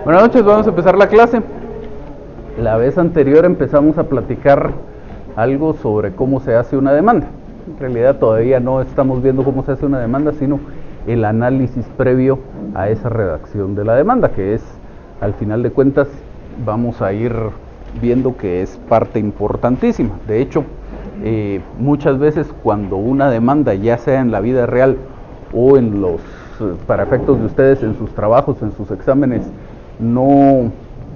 Buenas noches, vamos a empezar la clase. La vez anterior empezamos a platicar algo sobre cómo se hace una demanda. En realidad todavía no estamos viendo cómo se hace una demanda, sino el análisis previo a esa redacción de la demanda, que es, al final de cuentas, vamos a ir viendo que es parte importantísima. De hecho, muchas veces cuando una demanda, ya sea en la vida real o en los, para efectos de ustedes, en sus trabajos, en sus exámenes, no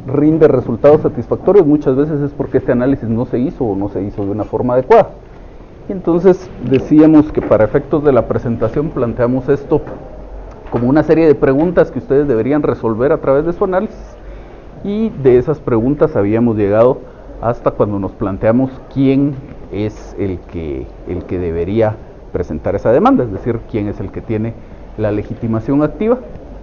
rinde resultados satisfactorios, muchas veces es porque este análisis no se hizo o no se hizo de una forma adecuada. Y entonces decíamos que para efectos de la presentación planteamos esto como una serie de preguntas que ustedes deberían resolver a través de su análisis, y de esas preguntas habíamos llegado hasta cuando nos planteamos quién es el que debería presentar esa demanda, es decir, quién es el que tiene la legitimación activa.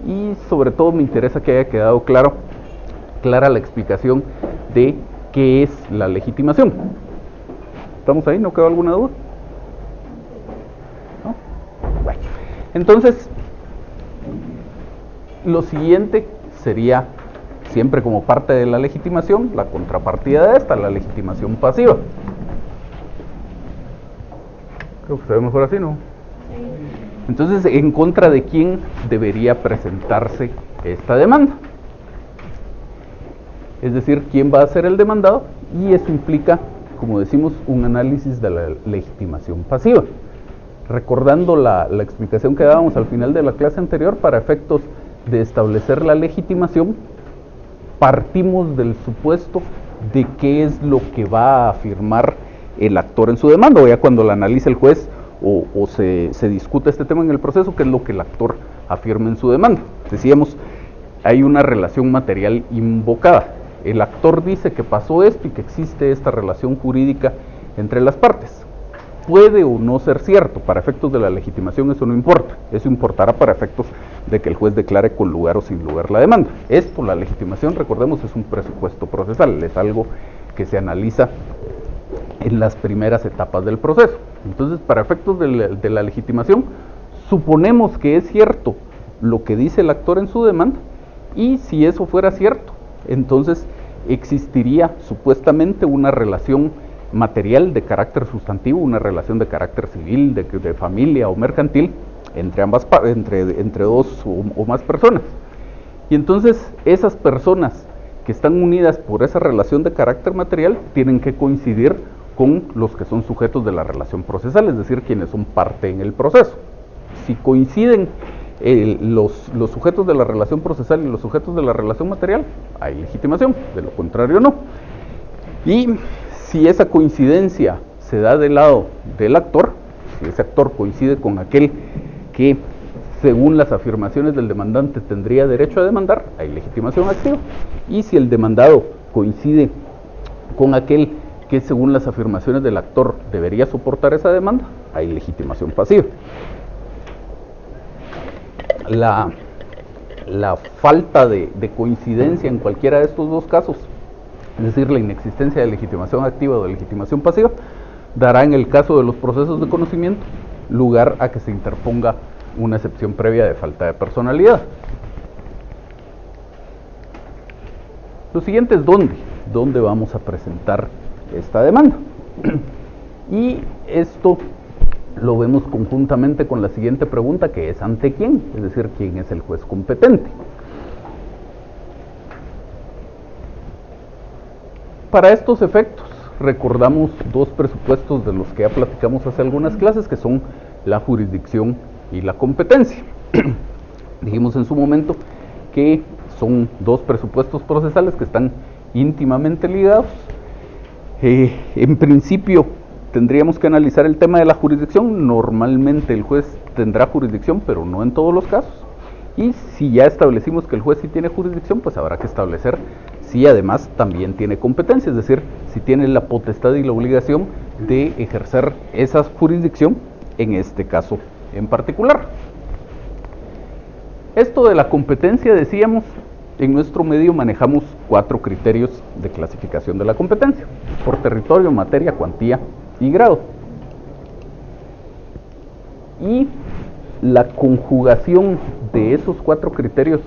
Y sobre todo me interesa que haya quedado clara la explicación de qué es la legitimación. ¿Estamos ahí? ¿No quedó alguna duda? ¿No? Bueno, entonces lo siguiente sería, siempre como parte de la legitimación, la contrapartida de esta, la legitimación pasiva. Creo que se ve mejor así, ¿no? Entonces, ¿en contra de quién debería presentarse esta demanda? Es decir, ¿quién va a ser el demandado? Y eso implica, como decimos, un análisis de la legitimación pasiva. Recordando la explicación que dábamos al final de la clase anterior, para efectos de establecer la legitimación, partimos del supuesto de qué es lo que va a afirmar el actor en su demanda, o ya cuando la analice el juez, o se discute este tema en el proceso, qué es lo que el actor afirma en su demanda. Decíamos, hay una relación material invocada. El actor dice que pasó esto y que existe esta relación jurídica entre las partes. Puede o no ser cierto, para efectos de la legitimación eso no importa, eso importará para efectos de que el juez declare con lugar o sin lugar la demanda. Esto, la legitimación, recordemos, es un presupuesto procesal, es algo que se analiza en las primeras etapas del proceso. Entonces, para efectos de la legitimación, suponemos que es cierto lo que dice el actor en su demanda, y si eso fuera cierto, entonces existiría supuestamente una relación material de carácter sustantivo, una relación de carácter civil, de familia o mercantil, entre dos o más personas. Y entonces esas personas que están unidas por esa relación de carácter material tienen que coincidir con los que son sujetos de la relación procesal, es decir, quienes son parte en el proceso. Si coinciden los sujetos de la relación procesal y los sujetos de la relación material, hay legitimación, de lo contrario no. Y si esa coincidencia se da del lado del actor, si ese actor coincide con aquel que, según las afirmaciones del demandante, tendría derecho a demandar, hay legitimación activa. Y si el demandado coincide con aquel que, según las afirmaciones del actor, debería soportar esa demanda, hay legitimación pasiva. La falta de coincidencia en cualquiera de estos dos casos, es decir, la inexistencia de legitimación activa o de legitimación pasiva, dará, en el caso de los procesos de conocimiento, lugar a que se interponga una excepción previa de falta de personalidad. Lo siguiente es ¿dónde vamos a presentar esta demanda? Y esto lo vemos conjuntamente con la siguiente pregunta, que es ¿ante quién? Es decir, ¿quién es el juez competente? Para estos efectos, recordamos dos presupuestos de los que ya platicamos hace algunas clases, que son la jurisdicción y la competencia. Dijimos en su momento que son dos presupuestos procesales que están íntimamente ligados. En principio tendríamos que analizar el tema de la jurisdicción. Normalmente el juez tendrá jurisdicción, pero no en todos los casos. Y si ya establecimos que el juez sí tiene jurisdicción, pues habrá que establecer si además también tiene competencia, es decir, si tiene la potestad y la obligación de ejercer esa jurisdicción en este caso en particular. Esto de la competencia, decíamos, en nuestro medio manejamos 4 criterios de clasificación de la competencia: por territorio, materia, cuantía y grado. Y la conjugación de esos 4 criterios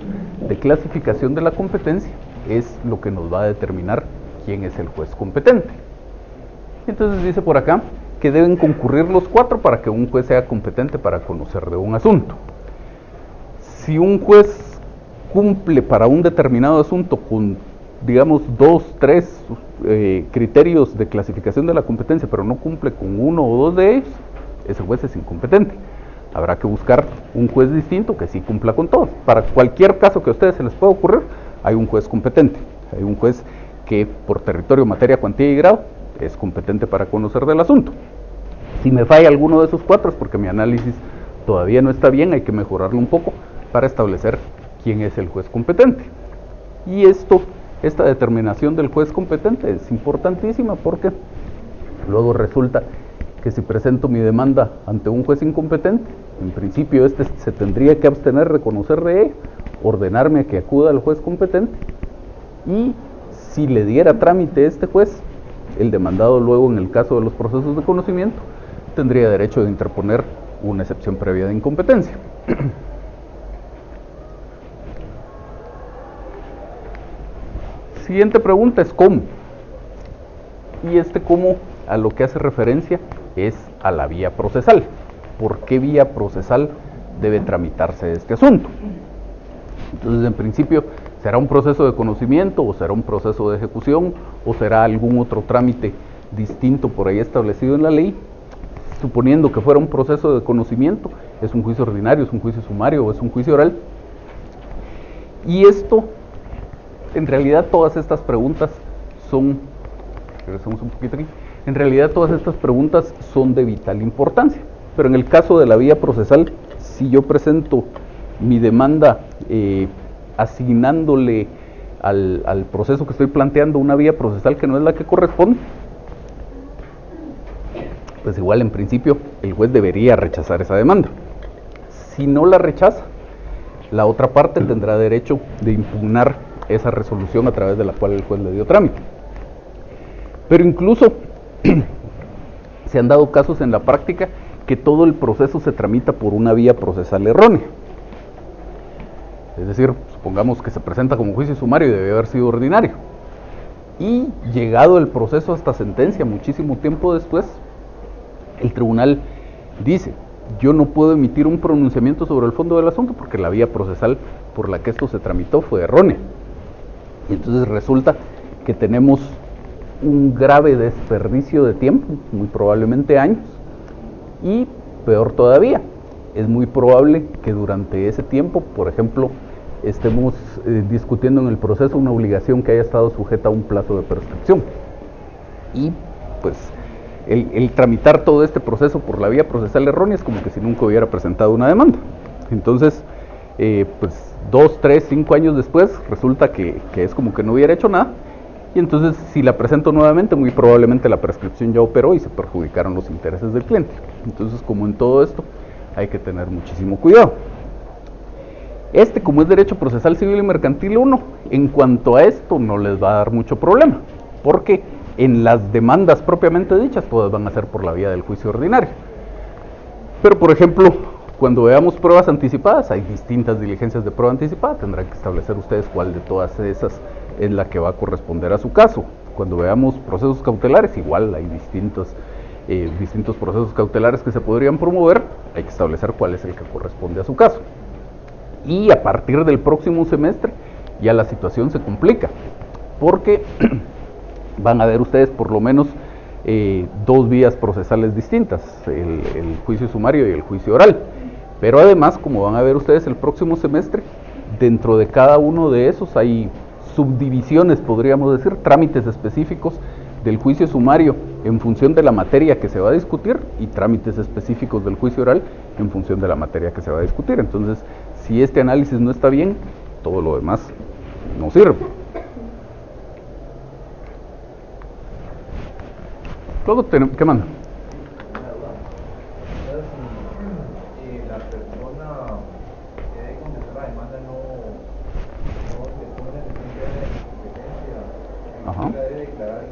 de clasificación de la competencia es lo que nos va a determinar quién es el juez competente. Entonces dice por acá que deben concurrir los 4 para que un juez sea competente para conocer de un asunto. Si un juez cumple para un determinado asunto con, digamos, 2, 3 criterios de clasificación de la competencia, pero no cumple con 1 o 2 de ellos, ese juez es incompetente. Habrá que buscar un juez distinto que sí cumpla con todos. Para cualquier caso que a ustedes se les pueda ocurrir, hay un juez competente. Hay un juez que por territorio, materia, cuantía y grado es competente para conocer del asunto. Si me falla alguno de esos 4 es porque mi análisis todavía no está bien, hay que mejorarlo un poco para establecer quién es el juez competente. Y esta determinación del juez competente es importantísima porque luego resulta que si presento mi demanda ante un juez incompetente, en principio se tendría que abstener de conocer de ella, ordenarme a que acuda al juez competente, y si le diera trámite a este juez, el demandado luego, en el caso de los procesos de conocimiento, tendría derecho de interponer una excepción previa de incompetencia. Siguiente pregunta es ¿cómo? Y cómo a lo que hace referencia es a la vía procesal. ¿Por qué vía procesal debe tramitarse este asunto? Entonces, en principio, ¿será un proceso de conocimiento o será un proceso de ejecución o será algún otro trámite distinto por ahí establecido en la ley? Suponiendo que fuera un proceso de conocimiento, ¿es un juicio ordinario, es un juicio sumario o es un juicio oral? Y en realidad todas estas preguntas regresamos un poquito aquí, en realidad todas estas preguntas son de vital importancia, pero en el caso de la vía procesal, si yo presento mi demanda asignándole al proceso que estoy planteando una vía procesal que no es la que corresponde, pues igual en principio el juez debería rechazar esa demanda. Si no la rechaza, la otra parte tendrá derecho de impugnar esa resolución a través de la cual el juez le dio trámite. Pero incluso se han dado casos en la práctica que todo el proceso se tramita por una vía procesal errónea. Es decir, supongamos que se presenta como juicio sumario y debe haber sido ordinario. Y llegado el proceso hasta sentencia, muchísimo tiempo después, el tribunal dice: yo no puedo emitir un pronunciamiento sobre el fondo del asunto porque la vía procesal por la que esto se tramitó fue errónea. Y entonces resulta que tenemos un grave desperdicio de tiempo, muy probablemente años, y peor todavía, es muy probable que durante ese tiempo, por ejemplo, estemos discutiendo en el proceso una obligación que haya estado sujeta a un plazo de prescripción. Y pues el tramitar todo este proceso por la vía procesal errónea es como que si nunca hubiera presentado una demanda. Entonces, pues 2, 3, 5 años después resulta que es como que no hubiera hecho nada, y entonces si la presento nuevamente, muy probablemente la prescripción ya operó y se perjudicaron los intereses del cliente. Entonces, como en todo esto, hay que tener muchísimo cuidado. Como es derecho procesal civil y mercantil 1, en cuanto a esto no les va a dar mucho problema, porque en las demandas propiamente dichas todas van a ser por la vía del juicio ordinario. Pero por ejemplo, cuando veamos pruebas anticipadas, hay distintas diligencias de prueba anticipada, tendrán que establecer ustedes cuál de todas esas es la que va a corresponder a su caso. Cuando veamos procesos cautelares, igual hay distintos procesos cautelares que se podrían promover, hay que establecer cuál es el que corresponde a su caso. Y a partir del próximo semestre ya la situación se complica, porque van a ver ustedes por lo menos 2 vías procesales distintas, el juicio sumario y el juicio oral. Pero además, como van a ver ustedes el próximo semestre, dentro de cada uno de esos hay subdivisiones, podríamos decir, trámites específicos del juicio sumario en función de la materia que se va a discutir y trámites específicos del juicio oral en función de la materia que se va a discutir. Entonces, si este análisis no está bien, todo lo demás no sirve. Luego, ¿qué manda? La persona que debe contestar la demanda no se pone en competencia, debe declarar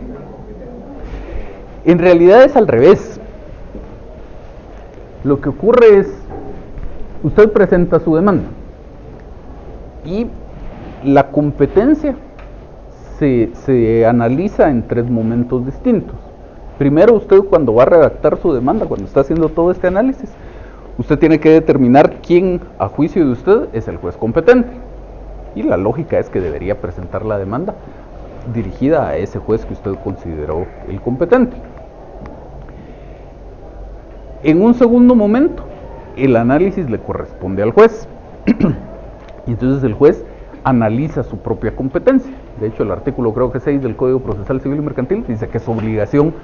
incompetencia. En realidad es al revés. Lo que ocurre es Usted presenta su demanda y la competencia se analiza en 3 momentos distintos. Primero, usted cuando va a redactar su demanda, cuando está haciendo todo este análisis, usted tiene que determinar quién, a juicio de usted, es el juez competente. Y la lógica es que debería presentar la demanda dirigida a ese juez que usted consideró el competente. En un segundo momento, el análisis le corresponde al juez. Y entonces el juez analiza su propia competencia. De hecho, el artículo creo que 6 del Código Procesal Civil y Mercantil dice que es obligación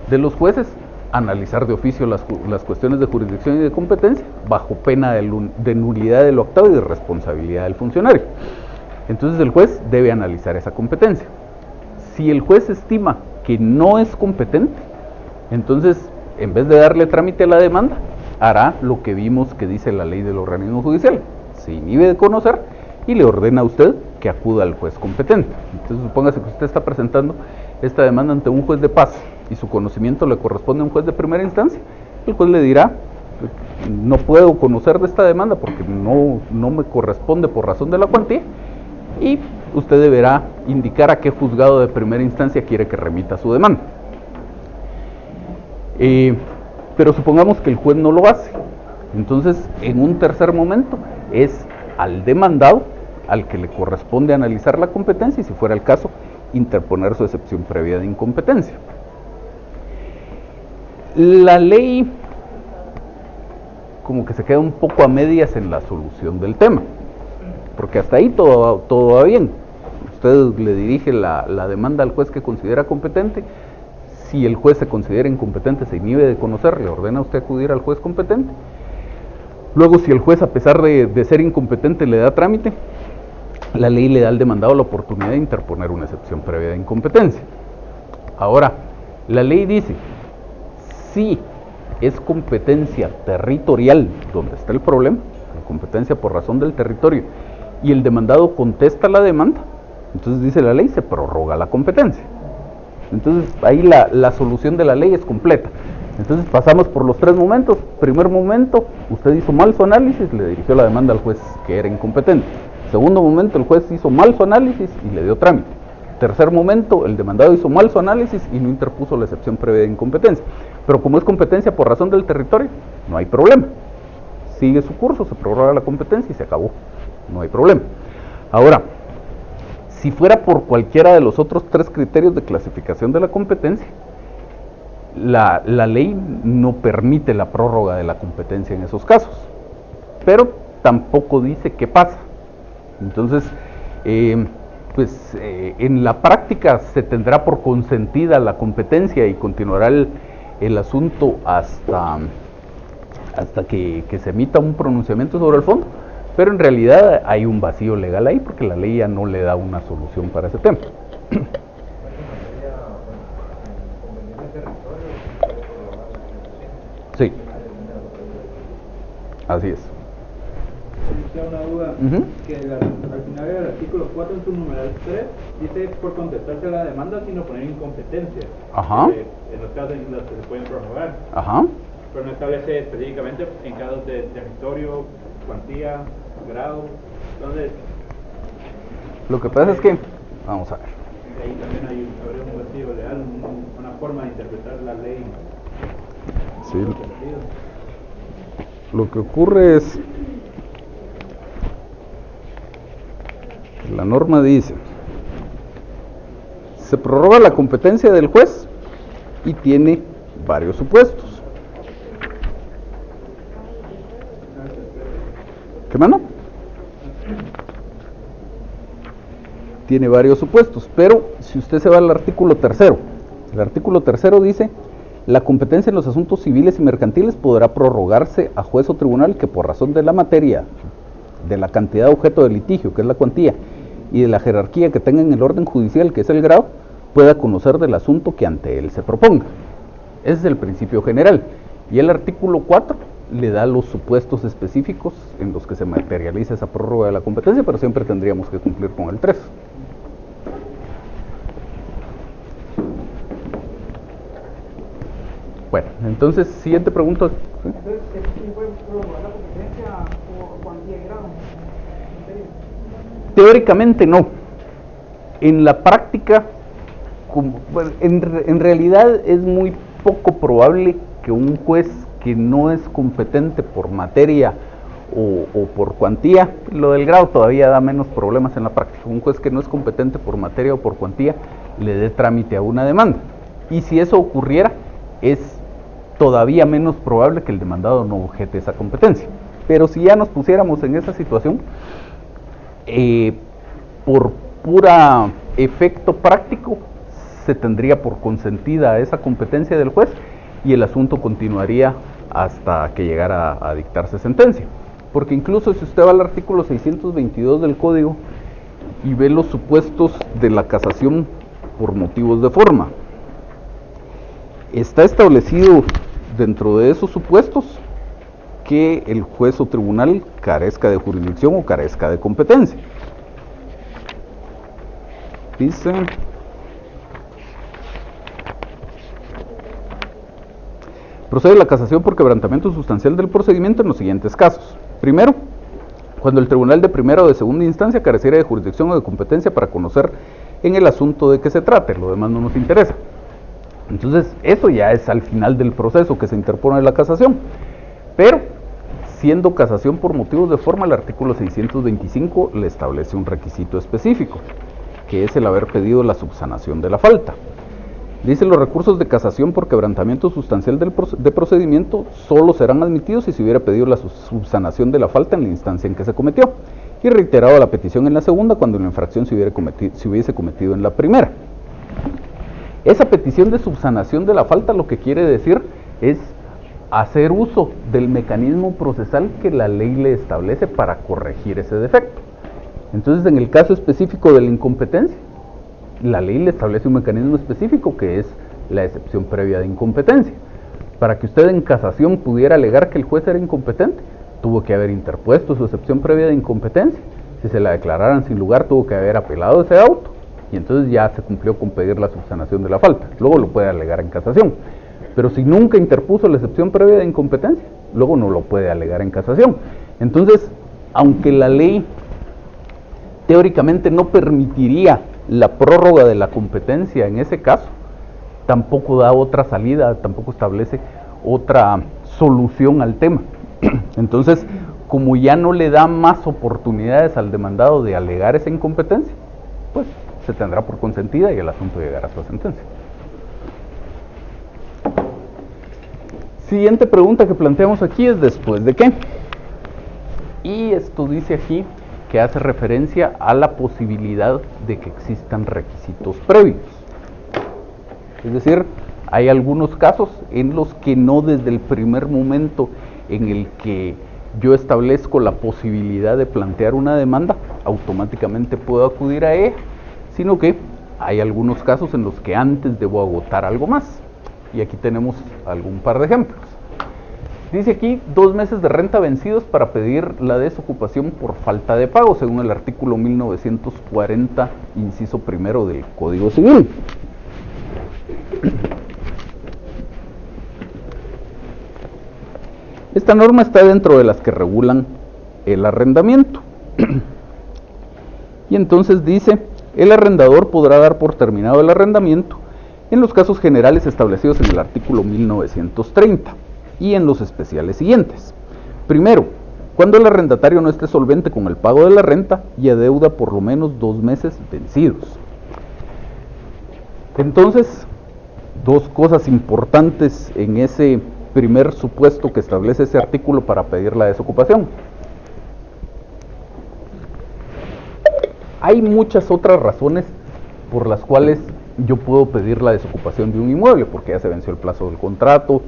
de los jueces analizar de oficio las cuestiones de jurisdicción y de competencia bajo pena de nulidad del octavo y de responsabilidad del funcionario. Entonces el juez debe analizar esa competencia. Si el juez estima que no es competente, entonces en vez de darle trámite a la demanda, hará lo que vimos que dice la ley del organismo judicial. Se inhibe de conocer y le ordena a usted que acuda al juez competente. Entonces supóngase que usted está presentando esta demanda ante un juez de paz y su conocimiento le corresponde a un juez de primera instancia. El juez le dirá: no puedo conocer de esta demanda porque no me corresponde por razón de la cuantía, y usted deberá indicar a qué juzgado de primera instancia quiere que remita su demanda. Pero supongamos que el juez no lo hace. Entonces, en un tercer momento, es al demandado al que le corresponde analizar la competencia y, si fuera el caso, interponer su excepción previa de incompetencia. La ley como que se queda un poco a medias en la solución del tema, porque hasta ahí todo va bien. Usted le dirige la demanda al juez que considera competente. Si el juez se considera incompetente, se inhibe de conocer, le ordena a usted acudir al juez competente. Luego, si el juez, a pesar de ser incompetente, le da trámite, la ley le da al demandado la oportunidad de interponer una excepción previa de incompetencia. Ahora, la ley dice: si es competencia territorial donde está el problema, la competencia por razón del territorio, y el demandado contesta la demanda, entonces dice la ley, se prorroga la competencia. Entonces ahí la solución de la ley es completa. Entonces pasamos por los 3 momentos. Primer momento, usted hizo mal su análisis, le dirigió la demanda al juez que era incompetente. Segundo momento, el juez hizo mal su análisis y le dio trámite. Tercer momento, el demandado hizo mal su análisis y no interpuso la excepción previa de incompetencia. Pero como es competencia por razón del territorio, no hay problema. Sigue su curso, se prorroga la competencia y se acabó. No hay problema. Ahora, si fuera por cualquiera de los otros 3 criterios de clasificación de la competencia, la ley no permite la prórroga de la competencia en esos casos, pero tampoco dice qué pasa. Entonces, en la práctica se tendrá por consentida la competencia y continuará el asunto hasta que se emita un pronunciamiento sobre el fondo. Pero en realidad hay un vacío legal ahí porque la ley ya no le da una solución para ese tema. Sí, así es. Una duda, que al final del artículo 4 en su numeral 3 dice por contestarse a la demanda sin oponer incompetencia. Ajá. En los casos en los que se pueden prorrogar. Ajá. Pero no establece específicamente en casos de territorio, cuantía, grado. Entonces, lo que pasa es que, vamos a ver. Ahí también habría un vacío legal, una forma de interpretar la ley. Sí. Lo que ocurre es que la norma dice: se prorroga la competencia del juez y tiene varios supuestos. ¿Qué mano? Tiene varios supuestos, pero si usted se va al artículo 3, el artículo 3 dice: la competencia en los asuntos civiles y mercantiles podrá prorrogarse a juez o tribunal que, por razón de la materia, de la cantidad de objeto de litigio, que es la cuantía, y de la jerarquía que tenga en el orden judicial, que es el grado, pueda conocer del asunto que ante él se proponga. Ese es el principio general. Y el artículo 4 le da los supuestos específicos en los que se materializa esa prórroga de la competencia, pero siempre tendríamos que cumplir con el 3. Bueno, entonces, siguiente pregunta. Entonces, ¿sí puede prorrogar la competencia Teóricamente no. En la práctica, en realidad es muy poco probable que un juez que no es competente por materia o por cuantía, lo del grado todavía da menos problemas en la práctica, un juez que no es competente por materia o por cuantía le dé trámite a una demanda. Y si eso ocurriera, es todavía menos probable que el demandado no objete esa competencia. Pero si ya nos pusiéramos en esa situación, por pura efecto práctico, se tendría por consentida esa competencia del juez y el asunto continuaría hasta que llegara a dictarse sentencia. Porque incluso si usted va al artículo 622 del Código y ve los supuestos de la casación por motivos de forma, está establecido dentro de esos supuestos que el juez o tribunal carezca de jurisdicción o carezca de competencia. Dice: procede la casación por quebrantamiento sustancial del procedimiento en los siguientes casos. Primero, cuando el tribunal de primera o de segunda instancia careciera de jurisdicción o de competencia para conocer en el asunto de que se trate, lo demás no nos interesa. Entonces, eso ya es al final del proceso que se interpone la casación. Pero, siendo casación por motivos de forma, el artículo 625 le establece un requisito específico, que es el haber pedido la subsanación de la falta. Dice: los recursos de casación por quebrantamiento sustancial de procedimiento solo serán admitidos si se hubiera pedido la subsanación de la falta en la instancia en que se cometió, y reiterado la petición en la segunda cuando la infracción se hubiese cometido en la primera. Esa petición de subsanación de la falta lo que quiere decir es hacer uso del mecanismo procesal que la ley le establece para corregir ese defecto. Entonces, en el caso específico de la incompetencia, la ley le establece un mecanismo específico que es la excepción previa de incompetencia. Para que usted en casación pudiera alegar que el juez era incompetente, tuvo que haber interpuesto su excepción previa de incompetencia. Si se la declararan sin lugar, tuvo que haber apelado ese auto, y entonces ya se cumplió con pedir la subsanación de la falta. Luego lo puede alegar en casación. Pero si nunca interpuso la excepción previa de incompetencia, luego no lo puede alegar en casación. Entonces, aunque la ley teóricamente no permitiría la prórroga de la competencia en ese caso, tampoco da otra salida, tampoco establece otra solución al tema. Entonces, como ya no le da más oportunidades al demandado de alegar esa incompetencia, pues se tendrá por consentida y el asunto llegará a su sentencia. Siguiente pregunta que planteamos aquí es: ¿después de qué? Y esto dice aquí que hace referencia a la posibilidad de que existan requisitos previos. Es decir, hay algunos casos en los que no desde el primer momento en el que yo establezco la posibilidad de plantear una demanda, automáticamente puedo acudir a ella, sino que hay algunos casos en los que antes debo agotar algo más. Y aquí tenemos algún par de ejemplos. Dice aquí 2 meses de renta vencidos para pedir la desocupación por falta de pago, según el artículo 1940, inciso primero del Código Civil. Esta norma está dentro de las que regulan el arrendamiento. Y entonces dice: el arrendador podrá dar por terminado el arrendamiento en los casos generales establecidos en el artículo 1930 y en los especiales siguientes. Primero, cuando el arrendatario no esté solvente con el pago de la renta y adeuda por lo menos 2 meses vencidos. Entonces, 2 cosas importantes en ese primer supuesto que establece ese artículo para pedir la desocupación. Hay muchas otras razones por las cuales yo puedo pedir la desocupación de un inmueble, porque ya se venció el plazo del contrato,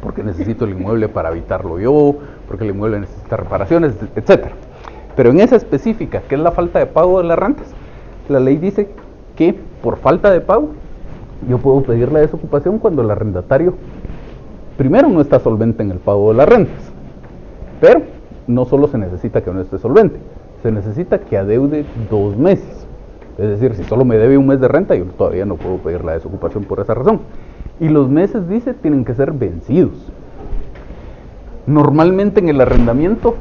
porque necesito el inmueble para habitarlo yo, porque el inmueble necesita reparaciones, etc. Pero en esa específica, que es la falta de pago de las rentas, la ley dice que por falta de pago yo puedo pedir la desocupación cuando el arrendatario primero no está solvente en el pago de las rentas, pero no solo se necesita que no esté solvente, se necesita que adeude 2 meses. Es decir, si solo me debe 1 mes de renta, yo todavía no puedo pedir la desocupación por esa razón. Y los meses, dice, tienen que ser vencidos. Normalmente en el arrendamiento,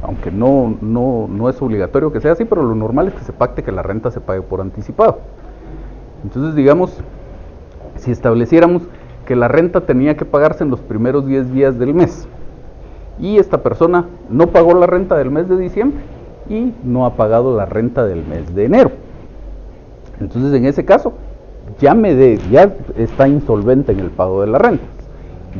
aunque no es obligatorio que sea así, pero lo normal es que se pacte que la renta se pague por anticipado. Entonces, digamos, si estableciéramos que la renta tenía que pagarse en los primeros 10 días del mes, y esta persona no pagó la renta del mes de diciembre y no ha pagado la renta del mes de enero, entonces en ese caso ya está insolvente en el pago de la renta,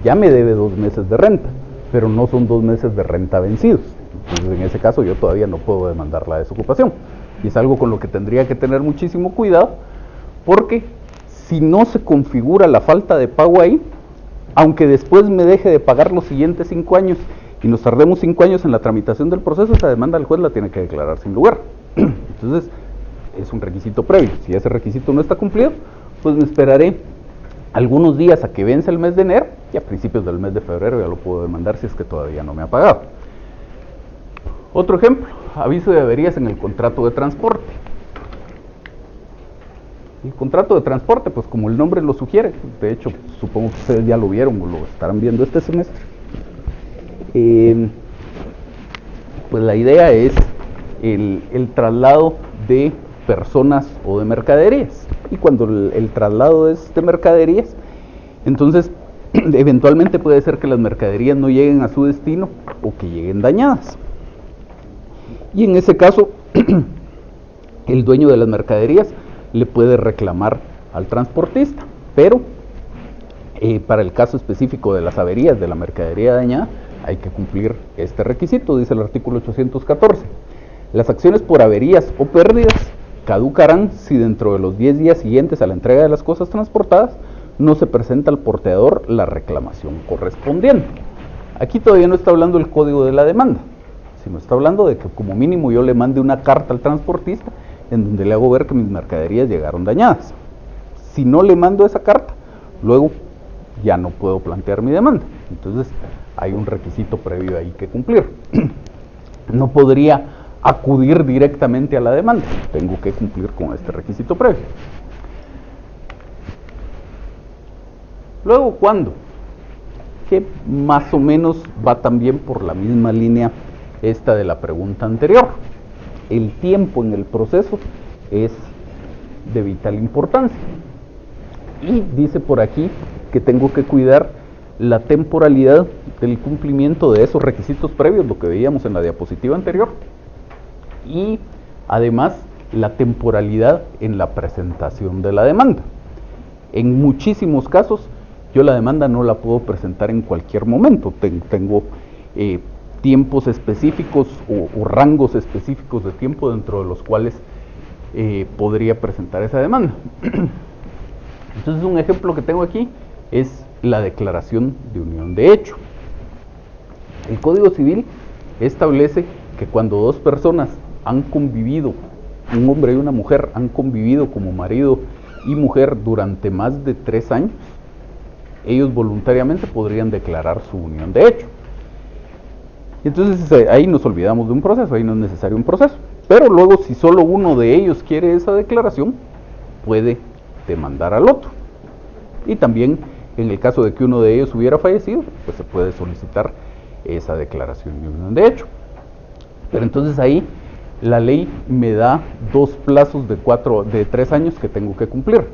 ya me debe 2 meses de renta, pero no son 2 meses de renta vencidos. Entonces en ese caso yo todavía no puedo demandar la desocupación, y es algo con lo que tendría que tener muchísimo cuidado, porque si no se configura la falta de pago ahí, aunque después me deje de pagar los siguientes 5 años y nos tardemos 5 años en la tramitación del proceso, esa demanda el juez la tiene que declarar sin lugar. Entonces es un requisito previo. Si ese requisito no está cumplido, pues me esperaré algunos días a que vence el mes de enero, y a principios del mes de febrero ya lo puedo demandar si es que todavía no me ha pagado. Otro ejemplo, aviso de averías en el contrato de transporte. El contrato de transporte, pues como el nombre lo sugiere, de hecho supongo que ustedes ya lo vieron o lo estarán viendo este semestre, pues la idea es el traslado de personas o de mercaderías, y cuando el traslado es de mercaderías, entonces eventualmente puede ser que las mercaderías no lleguen a su destino o que lleguen dañadas, y en ese caso el dueño de las mercaderías le puede reclamar al transportista, pero para el caso específico de las averías de la mercadería dañada hay que cumplir este requisito, dice el artículo 814. Las acciones por averías o pérdidas caducarán si dentro de los 10 días siguientes a la entrega de las cosas transportadas no se presenta al porteador la reclamación correspondiente. Aquí todavía no está hablando el código de la demanda, sino está hablando de que como mínimo yo le mande una carta al transportista en donde le hago ver que mis mercaderías llegaron dañadas. Si no le mando esa carta, luego ya no puedo plantear mi demanda. Entonces hay un requisito previo ahí que cumplir. No podría acudir directamente a la demanda, tengo que cumplir con este requisito previo. Luego, ¿cuándo? Que más o menos va también por la misma línea esta de la pregunta anterior. El tiempo en el proceso es de vital importancia. Y dice por aquí que tengo que cuidar la temporalidad del cumplimiento de esos requisitos previos, lo que veíamos en la diapositiva anterior, y además la temporalidad en la presentación de la demanda. En muchísimos casos yo la demanda no la puedo presentar en cualquier momento, tengo tiempos específicos o rangos específicos de tiempo dentro de los cuales podría presentar esa demanda. Entonces un ejemplo que tengo aquí es la declaración de unión de hecho. El Código Civil establece que cuando dos personas han convivido, un hombre y una mujer han convivido como marido y mujer durante más de 3 años, ellos voluntariamente podrían declarar su unión de hecho. Entonces ahí nos olvidamos de un proceso, ahí no es necesario un proceso. Pero luego si solo uno de ellos quiere esa declaración, puede demandar al otro. Y también en el caso de que uno de ellos hubiera fallecido, pues se puede solicitar esa declaración de unión de hecho. Pero entonces ahí la ley me da 2 plazos de 3 años que tengo que cumplir.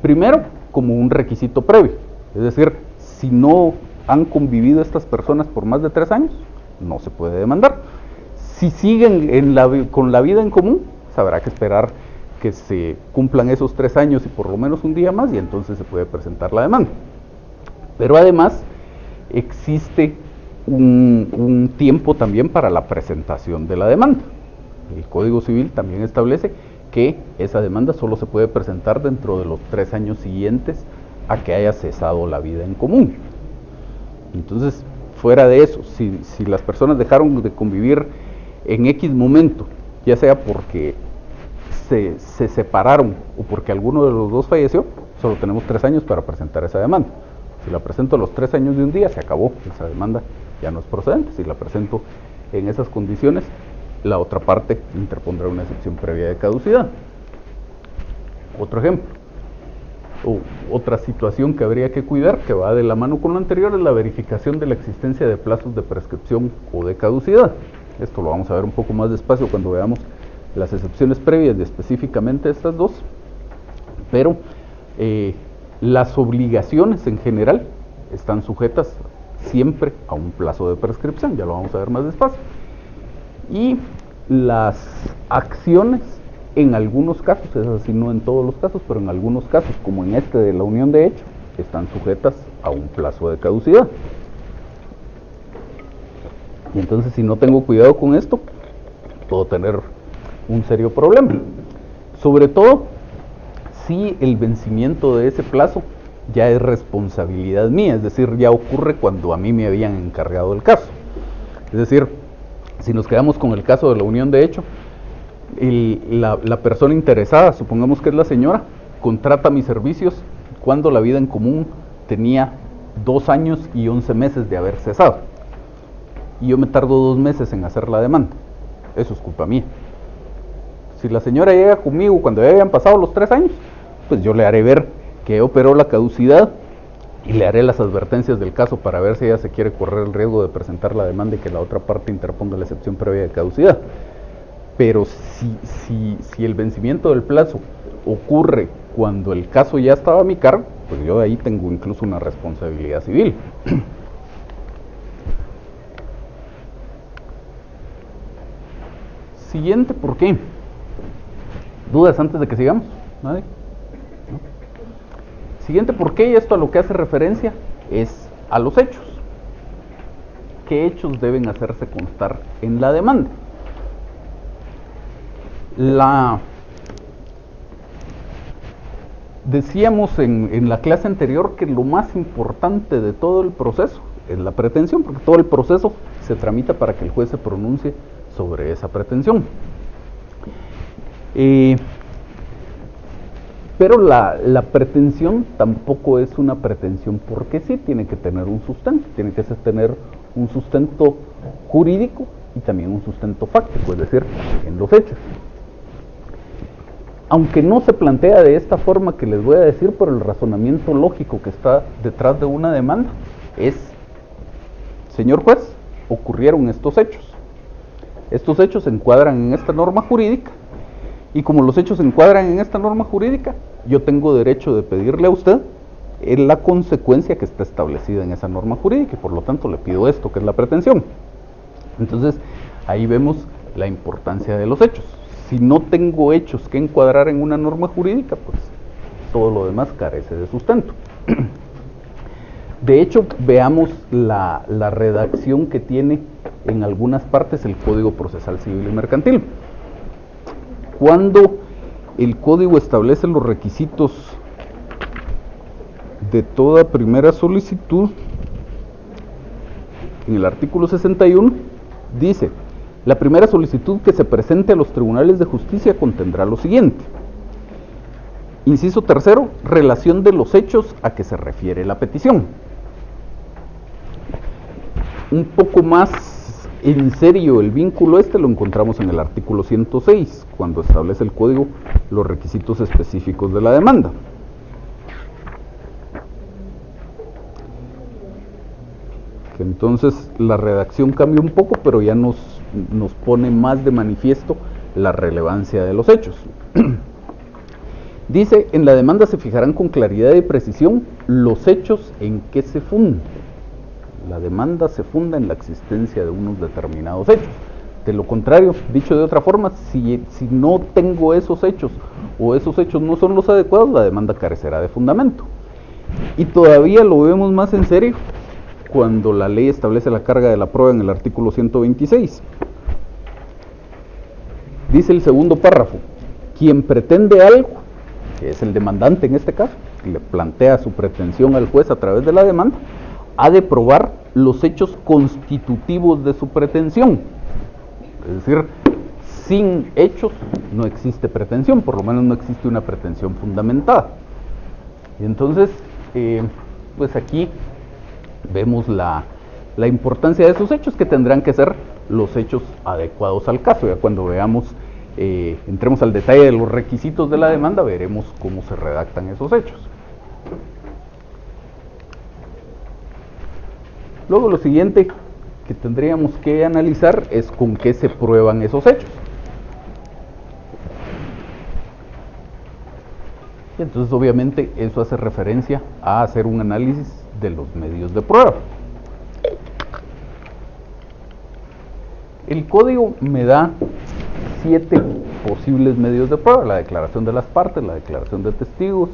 Primero, como un requisito previo, es decir, si no han convivido estas personas por más de 3 años, no se puede demandar. Si siguen con la vida en común, pues habrá que esperar que se cumplan esos 3 años y por lo menos un día más, y entonces se puede presentar la demanda. Pero además existe un tiempo también para la presentación de la demanda. El Código Civil también establece que esa demanda solo se puede presentar dentro de los 3 años siguientes a que haya cesado la vida en común. Entonces, fuera de eso, si las personas dejaron de convivir en X momento, ya sea porque se separaron o porque alguno de los dos falleció, solo tenemos 3 años para presentar esa demanda. Si la presento a los 3 años de un día, se acabó, esa demanda ya no es procedente. Si la presento en esas condiciones, la otra parte interpondrá una excepción previa de caducidad. Otro ejemplo, o otra situación que habría que cuidar, que va de la mano con lo anterior, es la verificación de la existencia de plazos de prescripción o de caducidad. Esto lo vamos a ver un poco más despacio cuando veamos las excepciones previas de específicamente estas dos, pero las obligaciones en general están sujetas siempre a un plazo de prescripción, ya lo vamos a ver más despacio. Y las acciones, en algunos casos, es así, no en todos los casos, pero en algunos casos, como en este de la unión de hecho, están sujetas a un plazo de caducidad. Y entonces, si no tengo cuidado con esto, puedo tener un serio problema. Sobre todo, si el vencimiento de ese plazo ya es responsabilidad mía, es decir, ya ocurre cuando a mí me habían encargado el caso. Es decir, si nos quedamos con el caso de la unión de hecho, la persona interesada, supongamos que es la señora, contrata mis servicios cuando la vida en común tenía 2 años y 11 meses de haber cesado. Y yo me tardo 2 meses en hacer la demanda. Eso es culpa mía. Si la señora llega conmigo cuando ya habían pasado los 3 años, pues yo le haré ver que operó la caducidad y le haré las advertencias del caso para ver si ella se quiere correr el riesgo de presentar la demanda y que la otra parte interponga la excepción previa de caducidad. Pero si el vencimiento del plazo ocurre cuando el caso ya estaba a mi cargo, pues yo ahí tengo incluso una responsabilidad civil. Siguiente, ¿por qué? ¿Dudas antes de que sigamos? ¿Nadie? ¿No? Siguiente, ¿por qué? Y esto a lo que hace referencia es a los hechos. ¿Qué hechos deben hacerse constar en la demanda? Decíamos en la clase anterior que lo más importante de todo el proceso es la pretensión, porque todo el proceso se tramita para que el juez se pronuncie sobre esa pretensión. Pero la pretensión tampoco es una pretensión porque sí, tiene que tener un sustento, tiene que tener un sustento jurídico y también un sustento fáctico, es decir, en los hechos. Aunque no se plantea de esta forma que les voy a decir, por el razonamiento lógico que está detrás de una demanda, es, señor juez, ocurrieron estos hechos. Estos hechos se encuadran en esta norma jurídica, y como los hechos se encuadran en esta norma jurídica, yo tengo derecho de pedirle a usted la consecuencia que está establecida en esa norma jurídica, y por lo tanto le pido esto, que es la pretensión. Entonces, ahí vemos la importancia de los hechos. Si no tengo hechos que encuadrar en una norma jurídica, pues todo lo demás carece de sustento. De hecho, veamos la redacción que tiene en algunas partes el Código Procesal Civil y Mercantil. Cuando el Código establece los requisitos de toda primera solicitud, en el artículo 61, dice: la primera solicitud que se presente a los tribunales de justicia contendrá lo siguiente. Inciso tercero, relación de los hechos a que se refiere la petición. Un poco más en serio el vínculo lo encontramos en el artículo 106, cuando establece el código los requisitos específicos de la demanda. Que entonces la redacción cambia un poco, pero ya nos pone más de manifiesto la relevancia de los hechos. Dice: en la demanda se fijarán con claridad y precisión los hechos en que se funda. La demanda se funda en la existencia de unos determinados hechos. De lo contrario, dicho de otra forma, si no tengo esos hechos o esos hechos no son los adecuados, la demanda carecerá de fundamento. Y todavía lo vemos más en serio cuando la ley establece la carga de la prueba en el artículo 126. Dice el segundo párrafo: quien pretende algo, que es el demandante en este caso, que le plantea su pretensión al juez a través de la demanda, ha de probar los hechos constitutivos de su pretensión. Es decir, sin hechos no existe pretensión, por lo menos no existe una pretensión fundamentada. Y entonces, pues aquí vemos la importancia de esos hechos, que tendrán que ser los hechos adecuados al caso. Ya cuando veamos, entremos al detalle de los requisitos de la demanda, veremos cómo se redactan esos hechos. Luego lo siguiente que tendríamos que analizar es con qué se prueban esos hechos. Y entonces obviamente eso hace referencia a hacer un análisis de los medios de prueba. El código me da 7 posibles medios de prueba: la declaración de las partes, la declaración de testigos,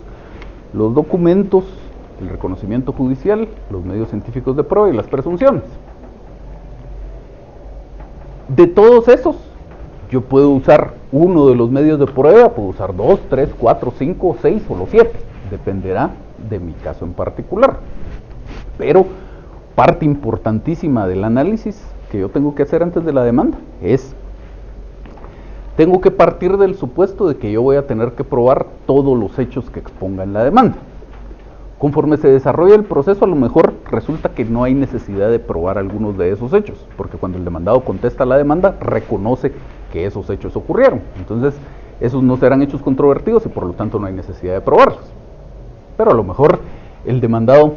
los documentos, el reconocimiento judicial, los medios científicos de prueba y las presunciones. De todos esos, yo puedo usar uno de los medios de prueba, puedo usar 2, 3, 4, 5, 6 o los 7, dependerá de mi caso en particular. Pero parte importantísima del análisis que yo tengo que hacer antes de la demanda es, tengo que partir del supuesto de que yo voy a tener que probar todos los hechos que exponga en la demanda. Conforme se desarrolla el proceso, a lo mejor resulta que no hay necesidad de probar algunos de esos hechos, porque cuando el demandado contesta la demanda, reconoce que esos hechos ocurrieron. Entonces, esos no serán hechos controvertidos y por lo tanto no hay necesidad de probarlos. Pero a lo mejor el demandado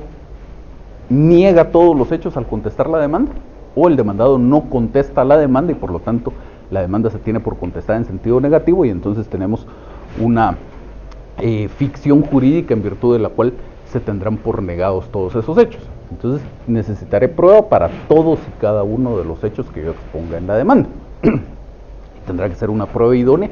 niega todos los hechos al contestar la demanda, o el demandado no contesta la demanda y por lo tanto la demanda se tiene por contestada en sentido negativo, y entonces tenemos una ficción jurídica en virtud de la cual se tendrán por negados todos esos hechos. Entonces necesitaré prueba para todos y cada uno de los hechos que yo exponga en la demanda. Tendrá que ser una prueba idónea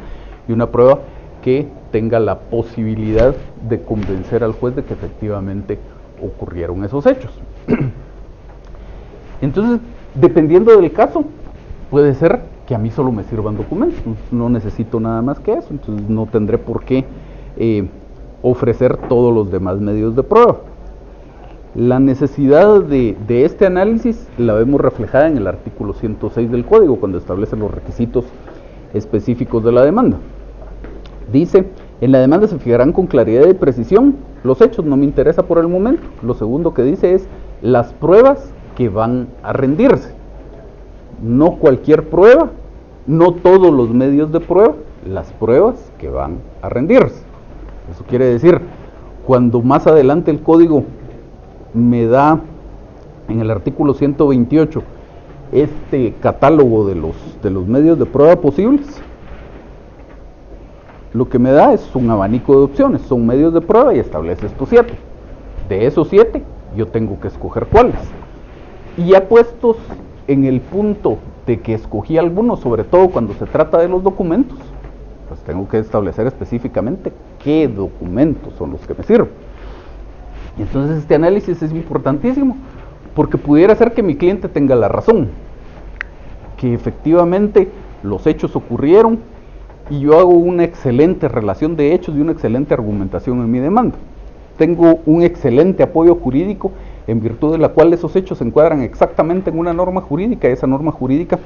y una prueba que tenga la posibilidad de convencer al juez de que efectivamente ocurrieron esos hechos. Entonces, dependiendo del caso, puede ser que a mí solo me sirvan documentos, no necesito nada más que eso, entonces no tendré por qué ofrecer todos los demás medios de prueba. La necesidad de este análisis la vemos reflejada en el artículo 106 del Código, cuando establece los requisitos específicos de la demanda. Dice, en la demanda se fijarán con claridad y precisión los hechos, no me interesa por el momento. Lo segundo que dice es las pruebas que van a rendirse. No cualquier prueba, no todos los medios de prueba, las pruebas que van a rendirse. Eso quiere decir, cuando más adelante el código me da en el artículo 128 este catálogo de los medios de prueba posibles, lo que me da es un abanico de opciones, son medios de prueba y establece estos 7. De esos 7 yo tengo que escoger cuáles. Y ya puestos en el punto de que escogí algunos, sobre todo cuando se trata de los documentos, pues tengo que establecer específicamente qué documentos son los que me sirven. Y entonces este análisis es importantísimo, porque pudiera ser que mi cliente tenga la razón, que efectivamente los hechos ocurrieron y yo hago una excelente relación de hechos y una excelente argumentación en mi demanda. Tengo un excelente apoyo jurídico en virtud de la cual esos hechos se encuadran exactamente en una norma jurídica, y esa norma jurídica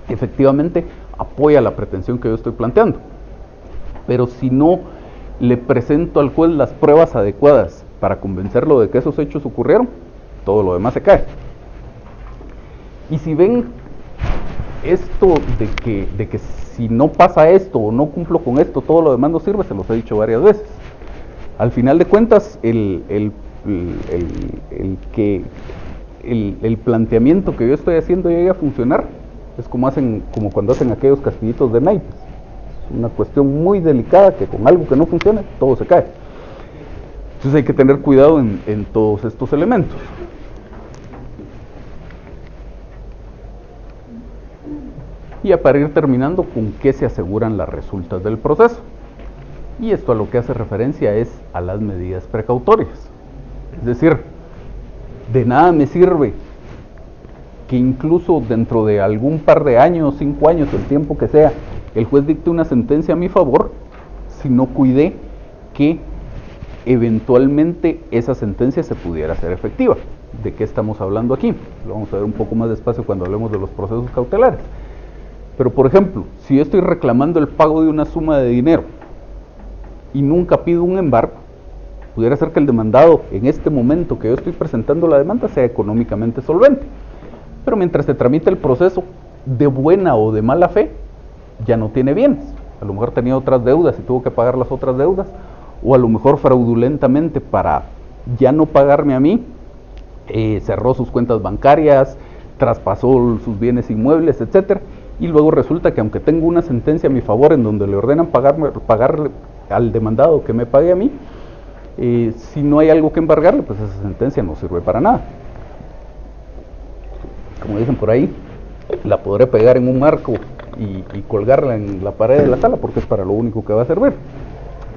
efectivamente apoya la pretensión que yo estoy planteando. Pero si no le presento al juez las pruebas adecuadas para convencerlo de que esos hechos ocurrieron, todo lo demás se cae. Y si ven esto de que si no pasa esto o no cumplo con esto, todo lo demás no sirve, se los he dicho varias veces. Al final de cuentas, el planteamiento que yo estoy haciendo llegue a funcionar es como cuando hacen aquellos castillitos de naipes. Es una cuestión muy delicada que con algo que no funciona, todo se cae. Entonces hay que tener cuidado en todos estos elementos. Y para ir terminando, ¿con qué se aseguran las resultas del proceso? Y esto a lo que hace referencia es a las medidas precautorias. Es decir, de nada me sirve que incluso dentro de algún par de años, 5 años, el tiempo que sea, el juez dicte una sentencia a mi favor, si no cuidé que eventualmente esa sentencia se pudiera hacer efectiva. ¿De qué estamos hablando aquí? Lo vamos a ver un poco más despacio cuando hablemos de los procesos cautelares. Pero por ejemplo, si yo estoy reclamando el pago de una suma de dinero y nunca pido un embargo, pudiera ser que el demandado en este momento que yo estoy presentando la demanda sea económicamente solvente, pero mientras se tramita el proceso, de buena o de mala fe, ya no tiene bienes. A lo mejor tenía otras deudas y tuvo que pagar las otras deudas, o a lo mejor fraudulentamente para ya no pagarme a mí, cerró sus cuentas bancarias, traspasó sus bienes inmuebles, etcétera, y luego resulta que aunque tengo una sentencia a mi favor en donde le ordenan pagarle al demandado que me pague a mí, si no hay algo que embargarle, pues esa sentencia no sirve para nada. Como dicen por ahí, la podré pegar en un marco y colgarla en la pared de la sala porque es para lo único que va a servir.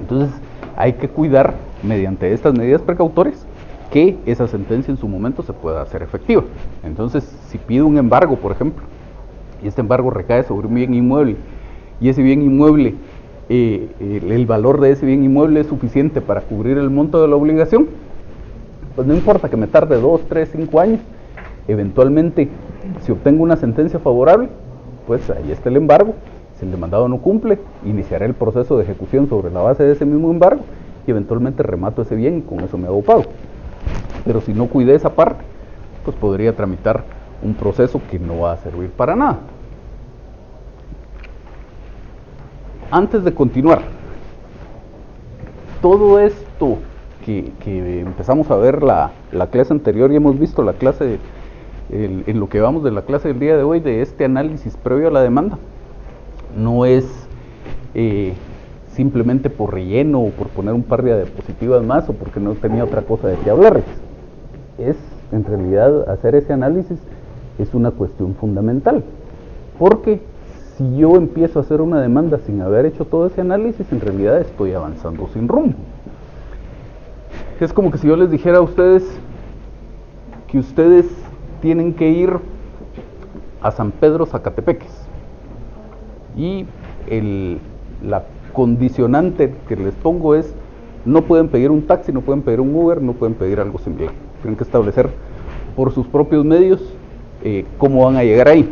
Entonces hay que cuidar mediante estas medidas precautorias que esa sentencia en su momento se pueda hacer efectiva. Entonces, si pido un embargo, por ejemplo, y este embargo recae sobre un bien inmueble, y ese bien inmueble, el valor de ese bien inmueble es suficiente para cubrir el monto de la obligación, pues no importa que me tarde 2, 3, 5 años, eventualmente, si obtengo una sentencia favorable, pues ahí está el embargo. Si el demandado no cumple, iniciaré el proceso de ejecución sobre la base de ese mismo embargo y eventualmente remato ese bien y con eso me hago pago. Pero si no cuidé esa parte, pues podría tramitar un proceso que no va a servir para nada. Antes de continuar, todo esto que empezamos a ver la clase anterior y hemos visto la clase, en lo que vamos de la clase del día de hoy, de este análisis previo a la demanda, no es simplemente por relleno o por poner un par de diapositivas más o porque no tenía otra cosa de qué hablarles. Es, en realidad, hacer ese análisis es una cuestión fundamental, porque si yo empiezo a hacer una demanda sin haber hecho todo ese análisis, en realidad estoy avanzando sin rumbo. Es como que si yo les dijera a ustedes que ustedes tienen que ir a San Pedro Zacatepeques y la condicionante que les pongo es: no pueden pedir un taxi, no pueden pedir un Uber, no pueden pedir algo similar. Tienen que establecer por sus propios medios cómo van a llegar ahí.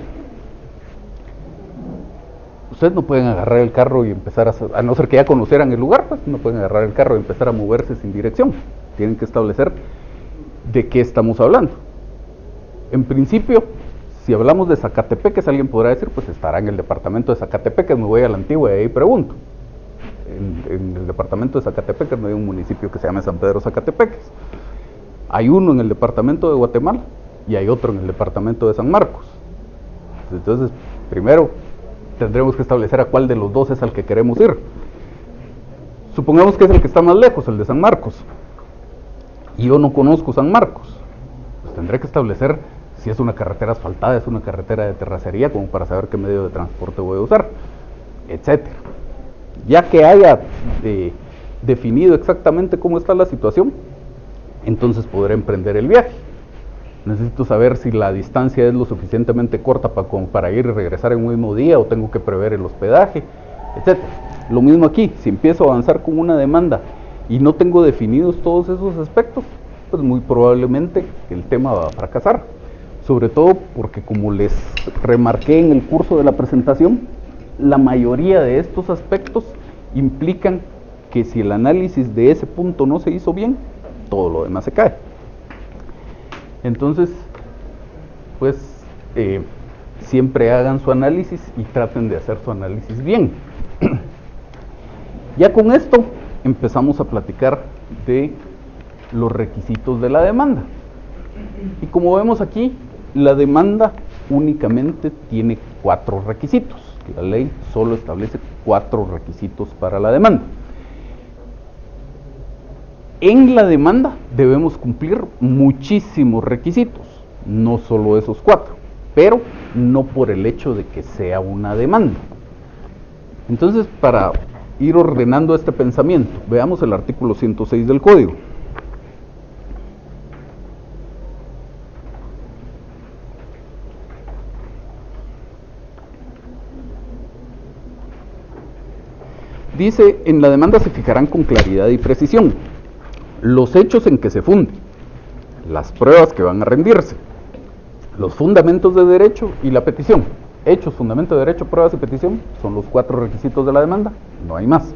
Ustedes no pueden agarrar el carro y empezar a no ser que ya conocieran el lugar, pues no pueden agarrar el carro y empezar a moverse sin dirección. Tienen que establecer de qué estamos hablando. En principio, si hablamos de Zacatepeques, alguien podrá decir, pues estará en el departamento de Zacatepeques, me voy a la Antigua y ahí pregunto. En el departamento de Zacatepeques no hay un municipio que se llame San Pedro Zacatepeques. Hay uno en el departamento de Guatemala y hay otro en el departamento de San Marcos. Entonces, primero tendremos que establecer a cuál de los dos es al que queremos ir. Supongamos que es el que está más lejos, el de San Marcos, y yo no conozco San Marcos, pues tendré que establecer si es una carretera asfaltada, es una carretera de terracería, como para saber qué medio de transporte voy a usar, etcétera. Ya que haya definido exactamente cómo está la situación, entonces podré emprender el viaje. Necesito saber si la distancia es lo suficientemente corta para ir y regresar en un mismo día, o tengo que prever el hospedaje, etc. Lo mismo aquí, si empiezo a avanzar con una demanda y no tengo definidos todos esos aspectos, pues muy probablemente el tema va a fracasar. Sobre todo porque, como les remarqué en el curso de la presentación, la mayoría de estos aspectos implican que si el análisis de ese punto no se hizo bien, todo lo demás se cae. Entonces, pues siempre hagan su análisis y traten de hacer su análisis bien. Ya con esto empezamos a platicar de los requisitos de la demanda. Y como vemos aquí, la demanda únicamente tiene 4 requisitos. La ley solo establece 4 requisitos para la demanda. En la demanda debemos cumplir muchísimos requisitos, no solo esos 4, pero no por el hecho de que sea una demanda. Entonces, para ir ordenando este pensamiento, veamos el artículo 106 del Código. Dice: en la demanda se fijarán con claridad y precisión los hechos en que se funde, las pruebas que van a rendirse, los fundamentos de derecho y la petición. Hechos, fundamento de derecho, pruebas y petición son los 4 requisitos de la demanda, no hay más.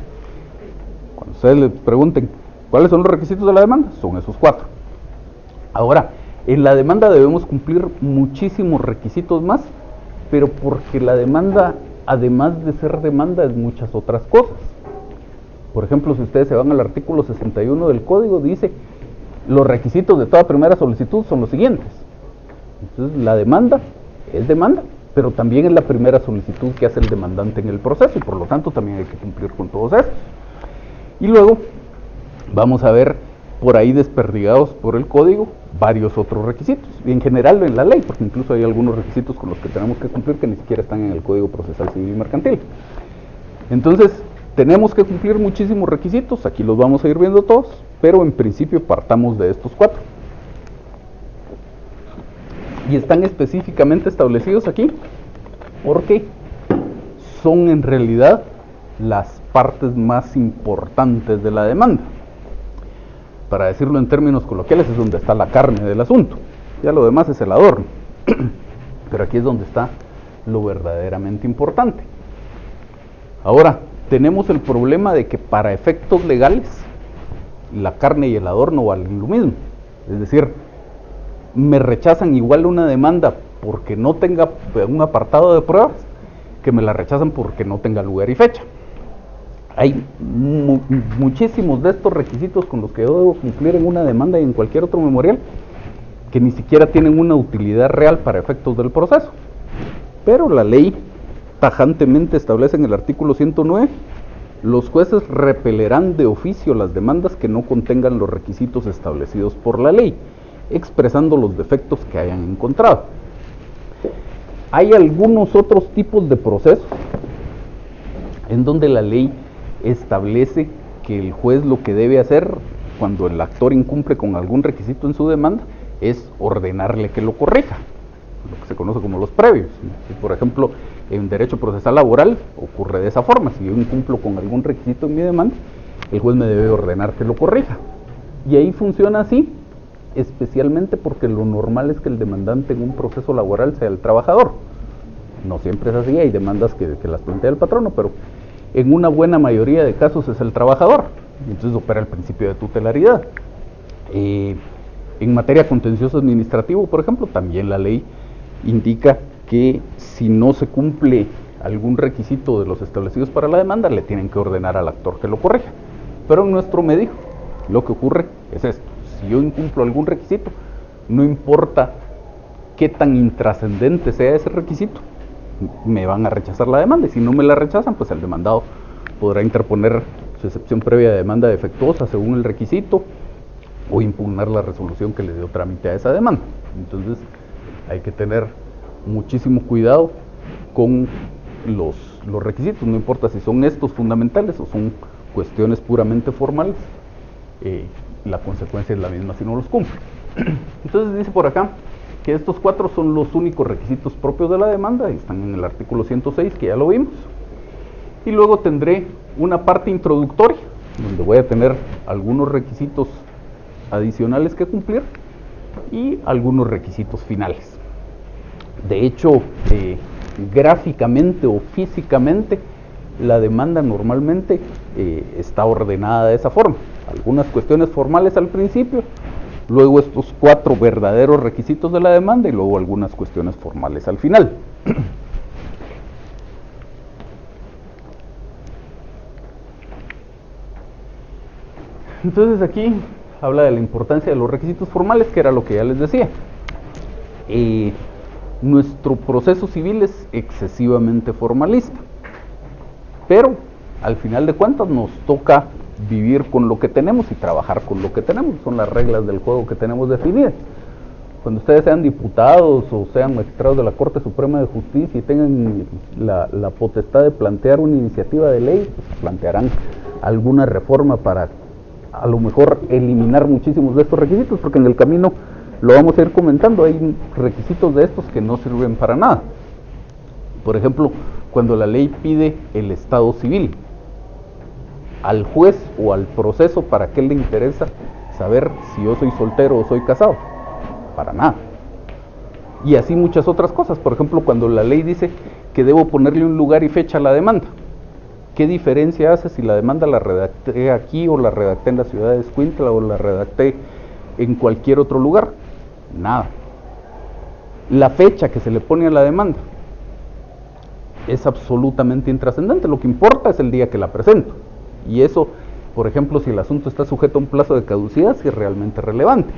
Cuando ustedes les pregunten cuáles son los requisitos de la demanda, son esos 4. Ahora, en la demanda debemos cumplir muchísimos requisitos más, pero porque la demanda, además de ser demanda, es muchas otras cosas. Por ejemplo, si ustedes se van al artículo 61 del Código, dice: los requisitos de toda primera solicitud son los siguientes. Entonces la demanda es demanda, pero también es la primera solicitud que hace el demandante en el proceso y por lo tanto también hay que cumplir con todos estos. Y luego vamos a ver por ahí desperdigados por el código varios otros requisitos, y en general en la ley, porque incluso hay algunos requisitos con los que tenemos que cumplir que ni siquiera están en el Código Procesal Civil y Mercantil. Entonces, tenemos que cumplir muchísimos requisitos, aquí los vamos a ir viendo todos, pero en principio partamos de estos 4. Y están específicamente establecidos aquí, porque son en realidad las partes más importantes de la demanda. Para decirlo en términos coloquiales, es donde está la carne del asunto. Ya lo demás es el adorno. Pero aquí es donde está lo verdaderamente importante. Ahora, tenemos el problema de que para efectos legales, la carne y el adorno valen lo mismo. Es decir, me rechazan igual una demanda porque no tenga un apartado de pruebas, que me la rechazan porque no tenga lugar y fecha. Hay muchísimos de estos requisitos con los que yo debo cumplir en una demanda y en cualquier otro memorial que ni siquiera tienen una utilidad real para efectos del proceso. Pero la ley tajantemente establece en el artículo 109, los jueces repelerán de oficio las demandas que no contengan los requisitos establecidos por la ley, expresando los defectos que hayan encontrado. Hay algunos otros tipos de procesos en donde la ley establece que el juez lo que debe hacer cuando el actor incumple con algún requisito en su demanda es ordenarle que lo corrija, lo que se conoce como los previos. Si, por ejemplo, en derecho procesal laboral ocurre de esa forma: si yo incumplo con algún requisito en mi demanda, el juez me debe ordenar que lo corrija. Y ahí funciona así, especialmente porque lo normal es que el demandante en un proceso laboral sea el trabajador. No siempre es así, hay demandas que las plantea el patrono, pero en una buena mayoría de casos es el trabajador. Entonces opera el principio de tutelaridad. En materia contencioso administrativo, por ejemplo, también la ley indica que si no se cumple algún requisito de los establecidos para la demanda, le tienen que ordenar al actor que lo corrija. Pero en nuestro medio, lo que ocurre es esto: si yo incumplo algún requisito, no importa qué tan intrascendente sea ese requisito, me van a rechazar la demanda, y si no me la rechazan, pues el demandado podrá interponer su excepción previa de demanda defectuosa según el requisito, o impugnar la resolución que le dio trámite a esa demanda. Entonces hay que tener muchísimo cuidado con los requisitos, no importa si son estos fundamentales o son cuestiones puramente formales, la consecuencia es la misma si no los cumple. Entonces dice por acá que estos 4 son los únicos requisitos propios de la demanda, y están en el artículo 106, que ya lo vimos. Y luego tendré una parte introductoria, donde voy a tener algunos requisitos adicionales que cumplir y algunos requisitos finales. De hecho, gráficamente o físicamente, la demanda normalmente está ordenada de esa forma: algunas cuestiones formales al principio, luego estos 4 verdaderos requisitos de la demanda, y luego algunas cuestiones formales al final. Entonces aquí habla de la importancia de los requisitos formales, que era lo que ya les decía. Nuestro proceso civil es excesivamente formalista, pero al final de cuentas nos toca vivir con lo que tenemos y trabajar con lo que tenemos. Son las reglas del juego que tenemos definidas. Cuando ustedes sean diputados o sean magistrados de la Corte Suprema de Justicia y tengan la potestad de plantear una iniciativa de ley, pues plantearán alguna reforma para a lo mejor eliminar muchísimos de estos requisitos, porque en el camino lo vamos a ir comentando. Hay requisitos de estos que no sirven para nada. Por ejemplo, cuando la ley pide el estado civil, al juez o al proceso, ¿para qué le interesa saber si yo soy soltero o soy casado? Para nada. Y así muchas otras cosas. Por ejemplo, cuando la ley dice que debo ponerle un lugar y fecha a la demanda, ¿qué diferencia hace si la demanda la redacté aquí o la redacté en la ciudad de Escuintla o la redacté en cualquier otro lugar? Nada. La fecha que se le pone a la demanda es absolutamente intrascendente. Lo que importa es el día que la presento. Y eso, por ejemplo, si el asunto está sujeto a un plazo de caducidad, sí es realmente relevante.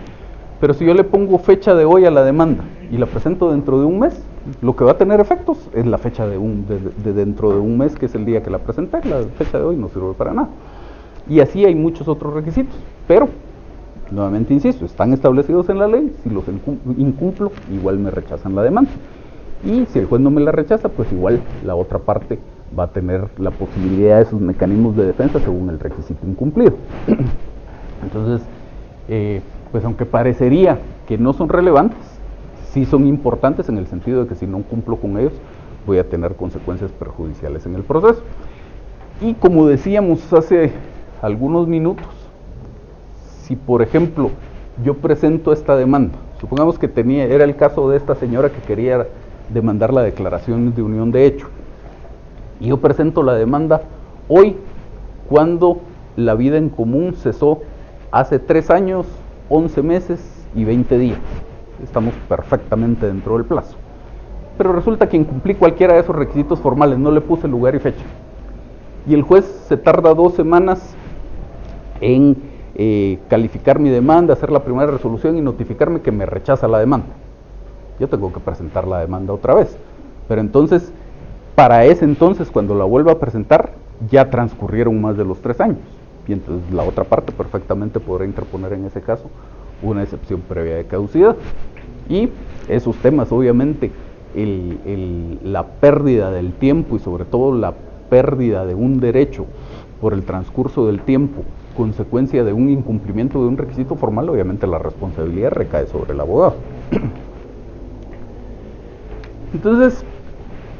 Pero si yo le pongo fecha de hoy a la demanda y la presento dentro de un mes, lo que va a tener efectos es la fecha de dentro de un mes, que es el día que la presenté. La fecha de hoy no sirve para nada. Y así hay muchos otros requisitos, pero nuevamente insisto, están establecidos en la ley. Si los incumplo, igual me rechazan la demanda. Y si el juez no me la rechaza, pues igual la otra parte va a tener la posibilidad de sus mecanismos de defensa según el requisito incumplido. Entonces, pues aunque parecería que no son relevantes, sí son importantes en el sentido de que si no cumplo con ellos, voy a tener consecuencias perjudiciales en el proceso. Y como decíamos hace algunos minutos, si por ejemplo yo presento esta demanda, supongamos que era el caso de esta señora que quería demandar la declaración de unión de hecho, y yo presento la demanda hoy, cuando la vida en común cesó hace 3 años, 11 meses y 20 días. Estamos perfectamente dentro del plazo. Pero resulta que incumplí cualquiera de esos requisitos formales, no le puse lugar y fecha. Y el juez se tarda 2 semanas en calificar mi demanda, hacer la primera resolución y notificarme que me rechaza la demanda. Yo tengo que presentar la demanda otra vez. Pero entonces, para ese entonces, cuando la vuelva a presentar, ya transcurrieron más de los 3 años. Y entonces la otra parte perfectamente podrá interponer en ese caso una excepción previa de caducidad. Y esos temas, obviamente, la pérdida del tiempo y sobre todo la pérdida de un derecho por el transcurso del tiempo, consecuencia de un incumplimiento de un requisito formal, obviamente la responsabilidad recae sobre el abogado. Entonces,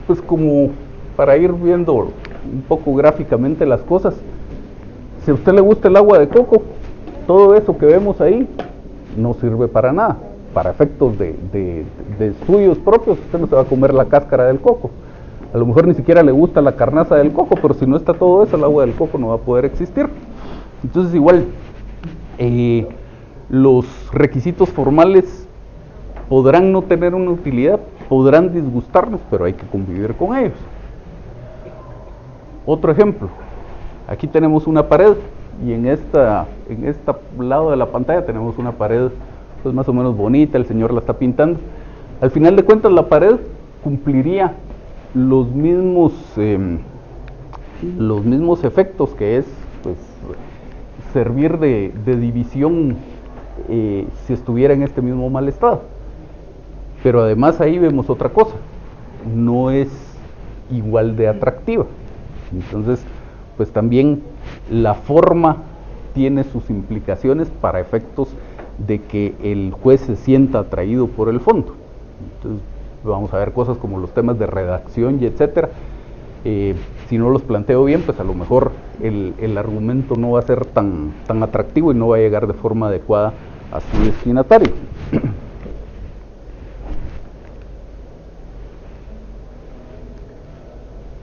pues como para ir viendo un poco gráficamente las cosas, si a usted le gusta el agua de coco, todo eso que vemos ahí no sirve para nada. Para efectos de estudios propios, usted no se va a comer la cáscara del coco. A lo mejor ni siquiera le gusta la carnaza del coco, pero si no está todo eso, el agua del coco no va a poder existir. Entonces igual, los requisitos formales podrán no tener una utilidad, podrán disgustarnos, pero hay que convivir con ellos. Otro ejemplo, aquí tenemos una pared y en este lado de la pantalla tenemos una pared pues más o menos bonita, el señor la está pintando. Al final de cuentas la pared cumpliría los mismos efectos, que es pues servir de división si estuviera en este mismo mal estado. Pero además ahí vemos otra cosa, no es igual de atractiva. Entonces, pues también la forma tiene sus implicaciones para efectos de que el juez se sienta atraído por el fondo. Entonces, vamos a ver cosas como los temas de redacción y etcétera. Si no los planteo bien, pues a lo mejor el argumento no va a ser tan atractivo y no va a llegar de forma adecuada a su destinatario.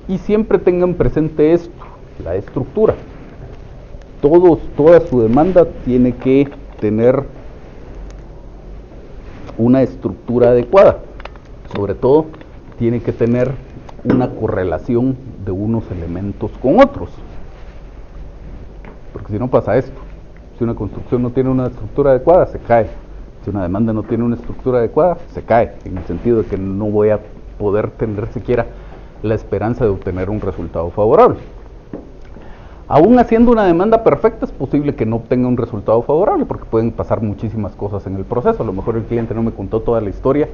Y siempre tengan presente esto, la estructura. Toda su demanda tiene que tener una estructura adecuada. Sobre todo, tiene que tener una correlación de unos elementos con otros. Porque si no pasa esto, si una construcción no tiene una estructura adecuada, se cae. Si una demanda no tiene una estructura adecuada, se cae, en el sentido de que no voy a poder tener siquiera la esperanza de obtener un resultado favorable. Aún haciendo una demanda perfecta, es posible que no obtenga un resultado favorable, porque pueden pasar muchísimas cosas en el proceso. A lo mejor el cliente no me contó toda la historia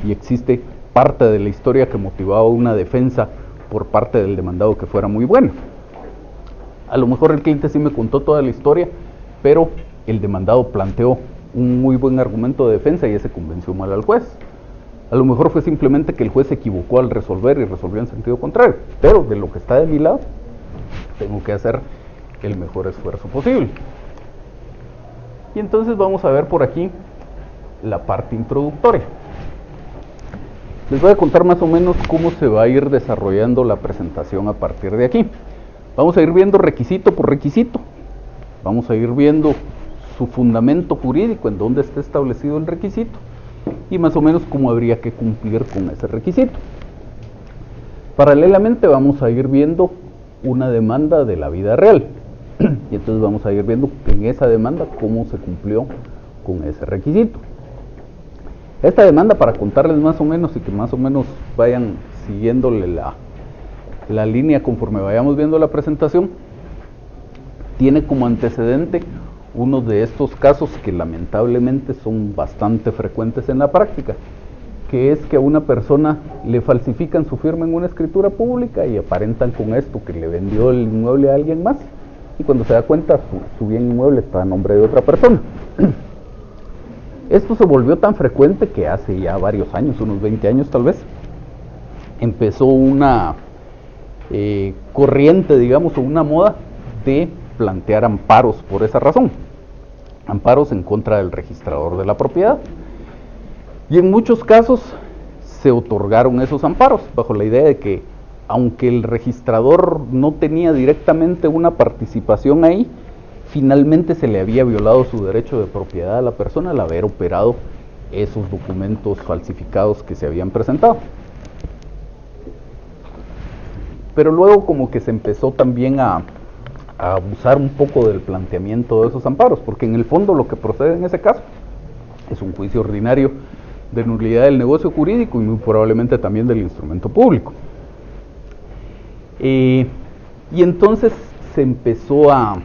y existe parte de la historia que motivaba una defensa por parte del demandado que fuera muy buena. A lo mejor el cliente sí me contó toda la historia, pero el demandado planteó un muy buen argumento de defensa y ese convenció mal al juez. A lo mejor fue simplemente que el juez se equivocó al resolver y resolvió en sentido contrario, pero de lo que está de mi lado, tengo que hacer el mejor esfuerzo posible. Y entonces vamos a ver por aquí la parte introductoria. Les voy a contar más o menos cómo se va a ir desarrollando la presentación a partir de aquí. Vamos a ir viendo requisito por requisito. Vamos a ir viendo su fundamento jurídico, en dónde está establecido el requisito, y más o menos cómo habría que cumplir con ese requisito. Paralelamente vamos a ir viendo una demanda de la vida real, y entonces vamos a ir viendo en esa demanda cómo se cumplió con ese requisito. Esta demanda, para contarles más o menos y que más o menos vayan siguiéndole la línea conforme vayamos viendo la presentación, tiene como antecedente uno de estos casos que lamentablemente son bastante frecuentes en la práctica, que es que a una persona le falsifican su firma en una escritura pública y aparentan con esto que le vendió el inmueble a alguien más, y cuando se da cuenta su bien inmueble está a nombre de otra persona. Esto se volvió tan frecuente que hace ya varios años, unos 20 años tal vez, empezó una corriente, digamos, o una moda de plantear amparos por esa razón, amparos en contra del registrador de la propiedad. Y en muchos casos se otorgaron esos amparos bajo la idea de que, aunque el registrador no tenía directamente una participación ahí, finalmente se le había violado su derecho de propiedad a la persona al haber operado esos documentos falsificados que se habían presentado. Pero luego como que se empezó también a abusar un poco del planteamiento de esos amparos, porque en el fondo lo que procede en ese caso es un juicio ordinario de nulidad del negocio jurídico y muy probablemente también del instrumento público. Y entonces se empezó a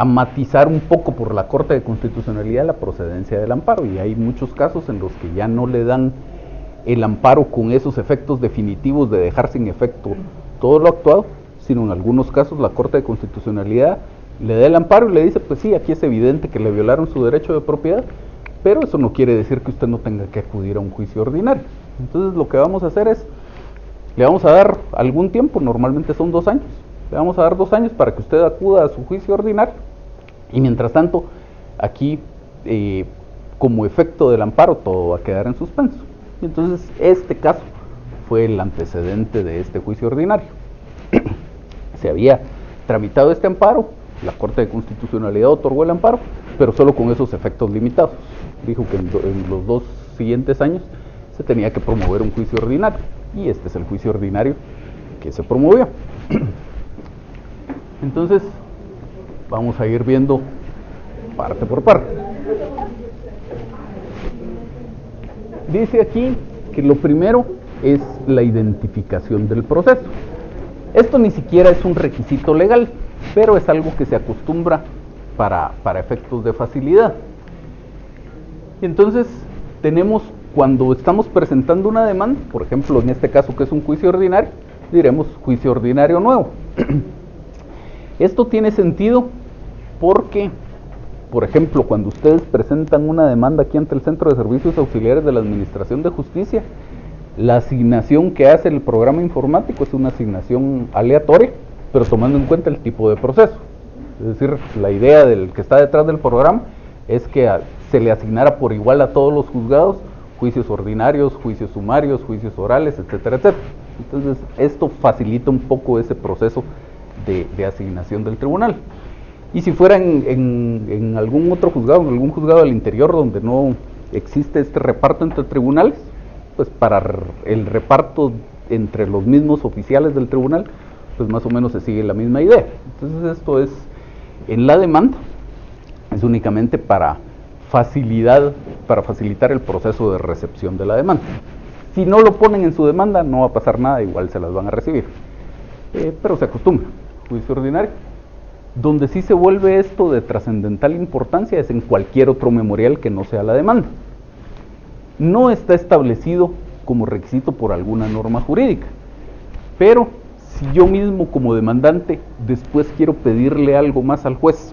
matizar un poco por la Corte de Constitucionalidad la procedencia del amparo, y hay muchos casos en los que ya no le dan el amparo con esos efectos definitivos de dejar sin efecto todo lo actuado, sino en algunos casos la Corte de Constitucionalidad le da el amparo y le dice, pues sí, aquí es evidente que le violaron su derecho de propiedad, pero eso no quiere decir que usted no tenga que acudir a un juicio ordinario. Entonces lo que vamos a hacer es, le vamos a dar algún tiempo, normalmente son 2 años, le vamos a dar 2 años para que usted acuda a su juicio ordinario, y mientras tanto, aquí, como efecto del amparo, todo va a quedar en suspenso. Y entonces este caso fue el antecedente de este juicio ordinario. Se había tramitado este amparo, la Corte de Constitucionalidad otorgó el amparo, pero solo con esos efectos limitados. Dijo que en los 2 siguientes años se tenía que promover un juicio ordinario, y este es el juicio ordinario que se promovió. Entonces, vamos a ir viendo parte por parte. Dice aquí que lo primero es la identificación del proceso. Esto ni siquiera es un requisito legal, pero es algo que se acostumbra para efectos de facilidad. Entonces, tenemos, cuando estamos presentando una demanda, por ejemplo, en este caso que es un juicio ordinario, diremos juicio ordinario nuevo. Esto tiene sentido porque, por ejemplo, cuando ustedes presentan una demanda aquí ante el Centro de Servicios Auxiliares de la Administración de Justicia, la asignación que hace el programa informático es una asignación aleatoria, pero tomando en cuenta el tipo de proceso. Es decir, la idea del que está detrás del programa es que se le asignara por igual a todos los juzgados juicios ordinarios, juicios sumarios, juicios orales, etcétera, etcétera. Entonces, esto facilita un poco ese proceso de asignación del tribunal. Y si fuera en algún otro juzgado, en algún juzgado del interior donde no existe este reparto entre tribunales, pues para el reparto entre los mismos oficiales del tribunal, pues más o menos se sigue la misma idea. Entonces esto es, en la demanda, es únicamente para facilitar el proceso de recepción de la demanda. Si no lo ponen en su demanda, no va a pasar nada, igual se las van a recibir. Pero se acostumbra. Juicio ordinario. Donde sí se vuelve esto de trascendental importancia es en cualquier otro memorial que no sea la demanda. No está establecido como requisito por alguna norma jurídica, pero si yo mismo como demandante después quiero pedirle algo más al juez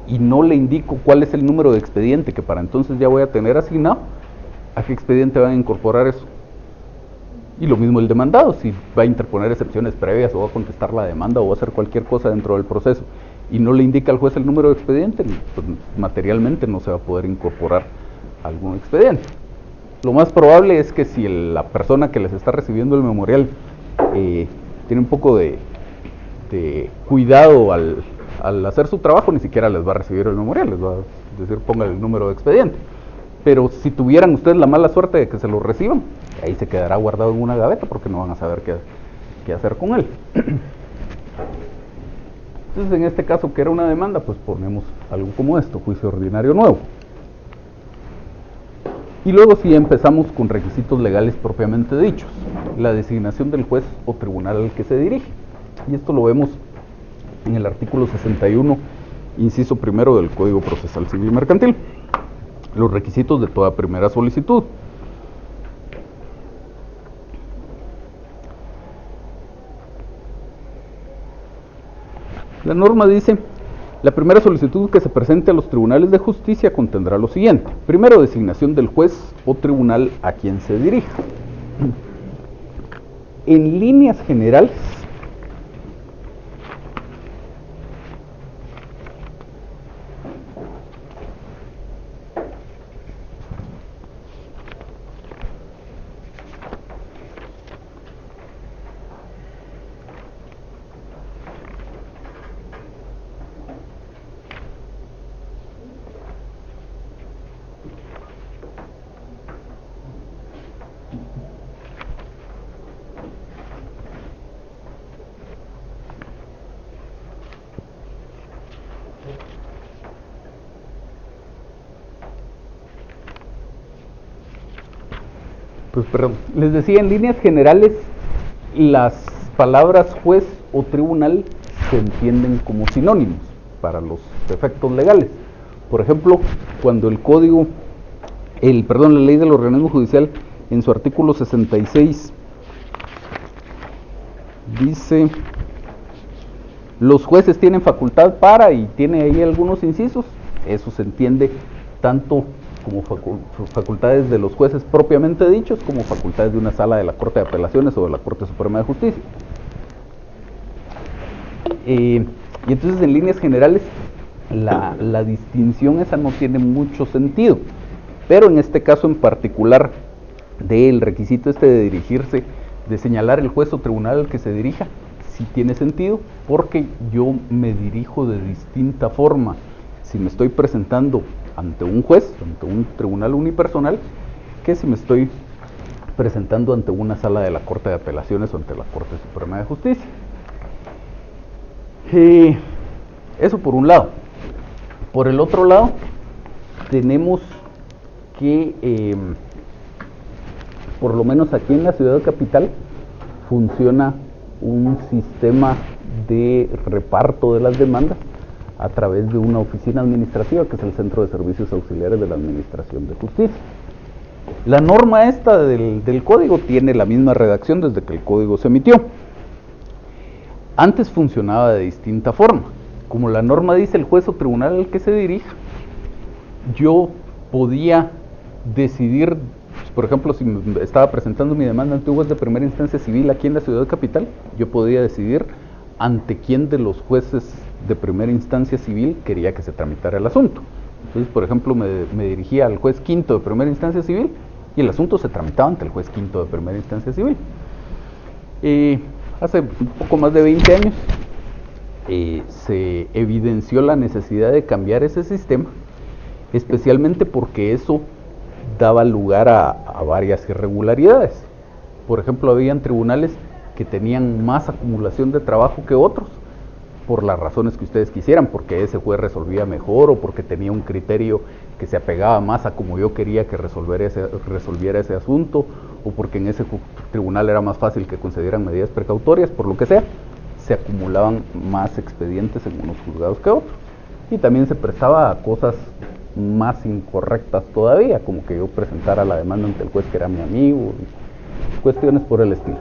y no le indico cuál es el número de expediente que para entonces ya voy a tener asignado, ¿a qué expediente van a incorporar eso? Y lo mismo el demandado, si va a interponer excepciones previas o va a contestar la demanda o va a hacer cualquier cosa dentro del proceso y no le indica al juez el número de expediente, pues materialmente no se va a poder incorporar algún expediente. Lo más probable es que si la persona que les está recibiendo el memorial tiene un poco de cuidado al hacer su trabajo, ni siquiera les va a recibir el memorial, les va a decir ponga el número de expediente. Pero si tuvieran ustedes la mala suerte de que se lo reciban, ahí se quedará guardado en una gaveta porque no van a saber qué hacer con él. Entonces, en este caso, que era una demanda, pues ponemos algo como esto, juicio ordinario nuevo. Y luego sí empezamos con requisitos legales propiamente dichos, la designación del juez o tribunal al que se dirige. Y esto lo vemos en el artículo 61, inciso primero del Código Procesal Civil y Mercantil. Los requisitos de toda primera solicitud. La norma dice: la primera solicitud que se presente a los tribunales de justicia contendrá lo siguiente. Primero, designación del juez o tribunal a quien se dirija. En líneas generales, les decía, en líneas generales, las palabras juez o tribunal se entienden como sinónimos para los efectos legales. Por ejemplo, cuando la ley del organismo judicial, en su artículo 66, dice: los jueces tienen facultad para, y tiene ahí algunos incisos, eso se entiende tanto como facultades de los jueces propiamente dichos, como facultades de una sala de la Corte de Apelaciones o de la Corte Suprema de Justicia. Y entonces, en líneas generales, la distinción esa no tiene mucho sentido, pero en este caso en particular, del requisito de dirigirse, de señalar el juez o tribunal al que se dirija, sí tiene sentido, porque yo me dirijo de distinta forma si me estoy presentando ante un juez, ante un tribunal unipersonal, que si me estoy presentando ante una sala de la Corte de Apelaciones o ante la Corte Suprema de Justicia. Eso por un lado. Por el otro lado, tenemos que, por lo menos aquí en la ciudad capital, funciona un sistema de reparto de las demandas a través de una oficina administrativa, que es el Centro de Servicios Auxiliares de la Administración de Justicia. La norma esta del código tiene la misma redacción desde que el código se emitió. Antes funcionaba de distinta forma. Como la norma dice el juez o tribunal al que se dirija, yo podía decidir, por ejemplo, si me estaba presentando mi demanda ante un juez de primera instancia civil aquí en la ciudad capital, yo podía decidir ante quién de los jueces de primera instancia civil quería que se tramitara el asunto. Entonces, por ejemplo, me dirigía al juez quinto de primera instancia civil y el asunto se tramitaba ante el juez quinto de primera instancia civil. Hace un poco más de 20 años se evidenció la necesidad de cambiar ese sistema, especialmente porque eso daba lugar a varias irregularidades. Por ejemplo, habían tribunales que tenían más acumulación de trabajo que otros, por las razones que ustedes quisieran, porque ese juez resolvía mejor o porque tenía un criterio que se apegaba más a como yo quería que resolviera ese asunto, o porque en ese tribunal era más fácil que concedieran medidas precautorias, por lo que sea, se acumulaban más expedientes en unos juzgados que otros. Y también se prestaba a cosas más incorrectas todavía, como que yo presentara la demanda ante el juez que era mi amigo, y cuestiones por el estilo.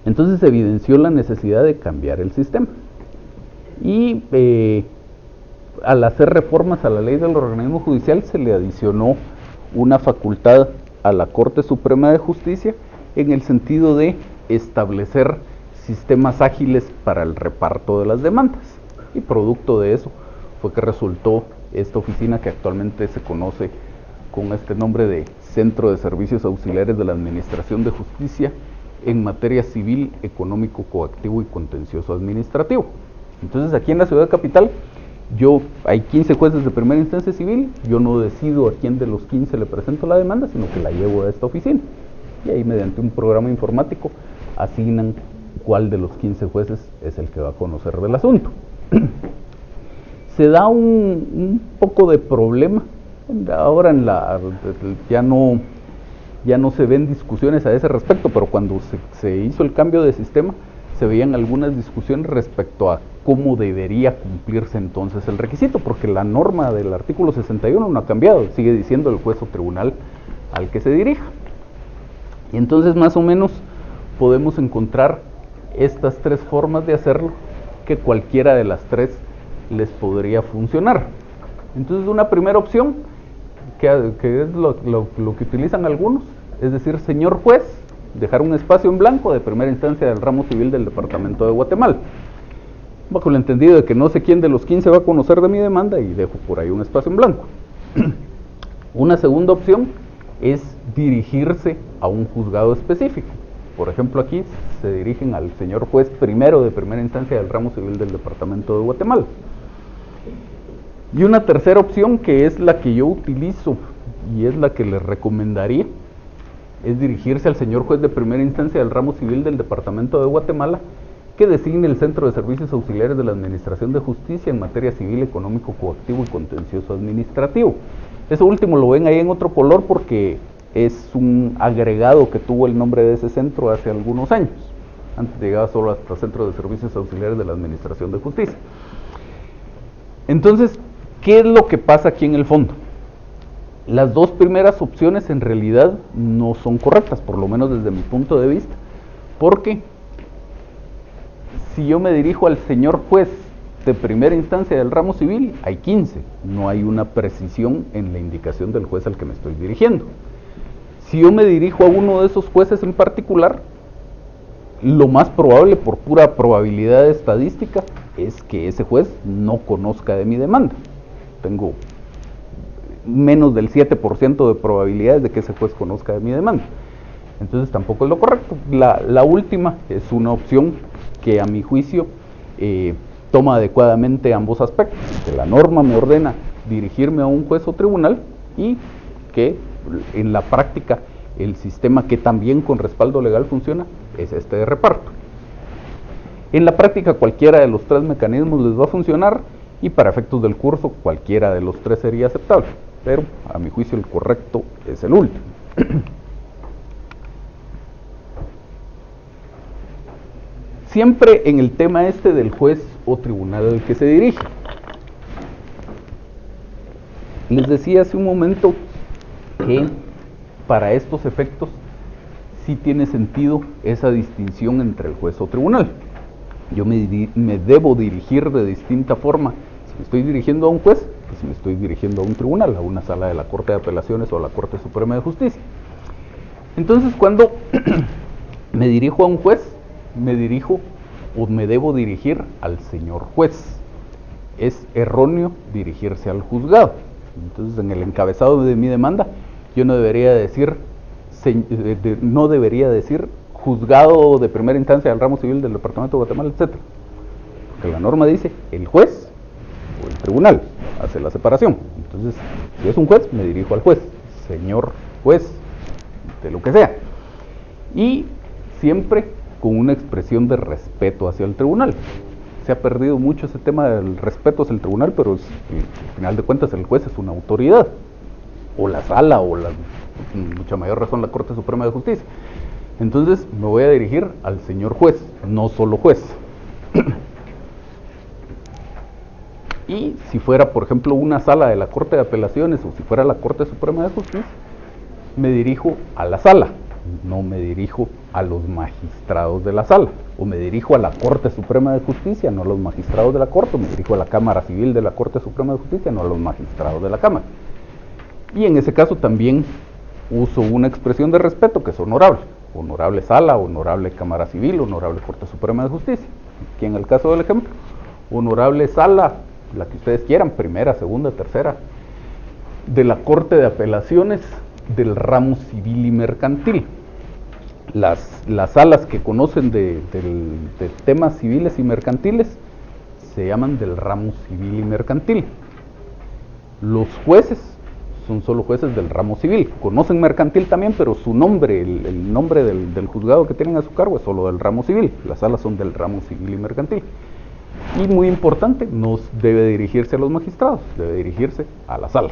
Entonces se evidenció la necesidad de cambiar el sistema. Y al hacer reformas a la ley del organismo judicial, se le adicionó una facultad a la Corte Suprema de Justicia en el sentido de establecer sistemas ágiles para el reparto de las demandas. Y producto de eso fue que resultó esta oficina que actualmente se conoce con este nombre de Centro de Servicios Auxiliares de la Administración de Justicia en materia civil, económico, coactivo y contencioso administrativo. Entonces, aquí en la ciudad capital, hay 15 jueces de primera instancia civil, yo no decido a quién de los 15 le presento la demanda, sino que la llevo a esta oficina. Y ahí, mediante un programa informático, asignan cuál de los 15 jueces es el que va a conocer del asunto. Se da un poco de problema Ahora ya no se ven discusiones a ese respecto, pero cuando se hizo el cambio de sistema, se veían algunas discusiones respecto a cómo debería cumplirse entonces el requisito, porque la norma del artículo 61 no ha cambiado, sigue diciendo el juez o tribunal al que se dirija. Y entonces más o menos podemos encontrar estas tres formas de hacerlo, que cualquiera de las tres les podría funcionar. Entonces una primera opción, que es lo que utilizan algunos, es decir, señor juez, dejar un espacio en blanco de primera instancia del ramo civil del Departamento de Guatemala, bajo el entendido de que no sé quién de los 15 va a conocer de mi demanda y dejo por ahí un espacio en blanco. Una segunda opción es dirigirse a un juzgado específico. Por ejemplo, aquí se dirigen al señor juez primero de primera instancia del ramo civil del Departamento de Guatemala. Y una tercera opción, que es la que yo utilizo y es la que les recomendaría, es dirigirse al señor juez de primera instancia del ramo civil del Departamento de Guatemala, que designe el Centro de Servicios Auxiliares de la Administración de Justicia en materia civil, económico, coactivo y contencioso administrativo. Eso último lo ven ahí en otro color porque es un agregado que tuvo el nombre de ese centro hace algunos años. Antes llegaba solo hasta Centro de Servicios Auxiliares de la Administración de Justicia. Entonces, ¿qué es lo que pasa aquí en el fondo? Las dos primeras opciones en realidad no son correctas, por lo menos desde mi punto de vista, porque si yo me dirijo al señor juez de primera instancia del ramo civil, hay 15, no hay una precisión en la indicación del juez al que me estoy dirigiendo. Si yo me dirijo a uno de esos jueces en particular, lo más probable, por pura probabilidad estadística, es que ese juez no conozca de mi demanda. Tengo menos del 7% de probabilidades de que ese juez conozca de mi demanda. Entonces tampoco es lo correcto. La última es una opción que a mi juicio toma adecuadamente ambos aspectos, que la norma me ordena dirigirme a un juez o tribunal y que en la práctica el sistema que también con respaldo legal funciona es este de reparto. En la práctica cualquiera de los tres mecanismos les va a funcionar y para efectos del curso cualquiera de los tres sería aceptable, pero a mi juicio el correcto es el último. Siempre en el tema este del juez o tribunal al que se dirige. Les decía hace un momento que para estos efectos sí tiene sentido esa distinción entre el juez o tribunal. Yo me debo dirigir de distinta forma si me estoy dirigiendo a un juez que si me estoy dirigiendo a un tribunal, a una sala de la Corte de Apelaciones o a la Corte Suprema de Justicia. Entonces, cuando me dirijo a un juez, me dirijo o me debo dirigir al señor juez. Es erróneo dirigirse al juzgado. Entonces, en el encabezado de mi demanda, yo no debería decir juzgado de primera instancia del ramo civil del Departamento de Guatemala, etc. Porque la norma dice el juez o el tribunal hace la separación. Entonces, si es un juez, me dirijo al juez, señor juez, de lo que sea. Y siempre con una expresión de respeto hacia el tribunal. Se ha perdido mucho ese tema del respeto hacia el tribunal, pero al final de cuentas el juez es una autoridad, o la sala, o mucha mayor razón la Corte Suprema de Justicia. Entonces me voy a dirigir al señor juez, no solo juez. Y si fuera, por ejemplo, una sala de la Corte de Apelaciones, o si fuera la Corte Suprema de Justicia, me dirijo a la sala, no me dirijo a los magistrados de la sala, o me dirijo a la Corte Suprema de Justicia, no a los magistrados de la Corte, o me dirijo a la Cámara Civil de la Corte Suprema de Justicia, no a los magistrados de la Cámara. Y en ese caso también uso una expresión de respeto que es honorable. Honorable sala, honorable Cámara Civil, honorable Corte Suprema de Justicia. Aquí en el caso del ejemplo, honorable sala, la que ustedes quieran, primera, segunda, tercera, de la Corte de Apelaciones del ramo civil y mercantil. Las salas que conocen de temas civiles y mercantiles se llaman del ramo civil y mercantil. Los jueces son solo jueces del ramo civil, conocen mercantil también, pero su nombre, el nombre del juzgado que tienen a su cargo es solo del ramo civil. Las salas son del ramo civil y mercantil. Y muy importante, no debe dirigirse a los magistrados, debe dirigirse a la sala.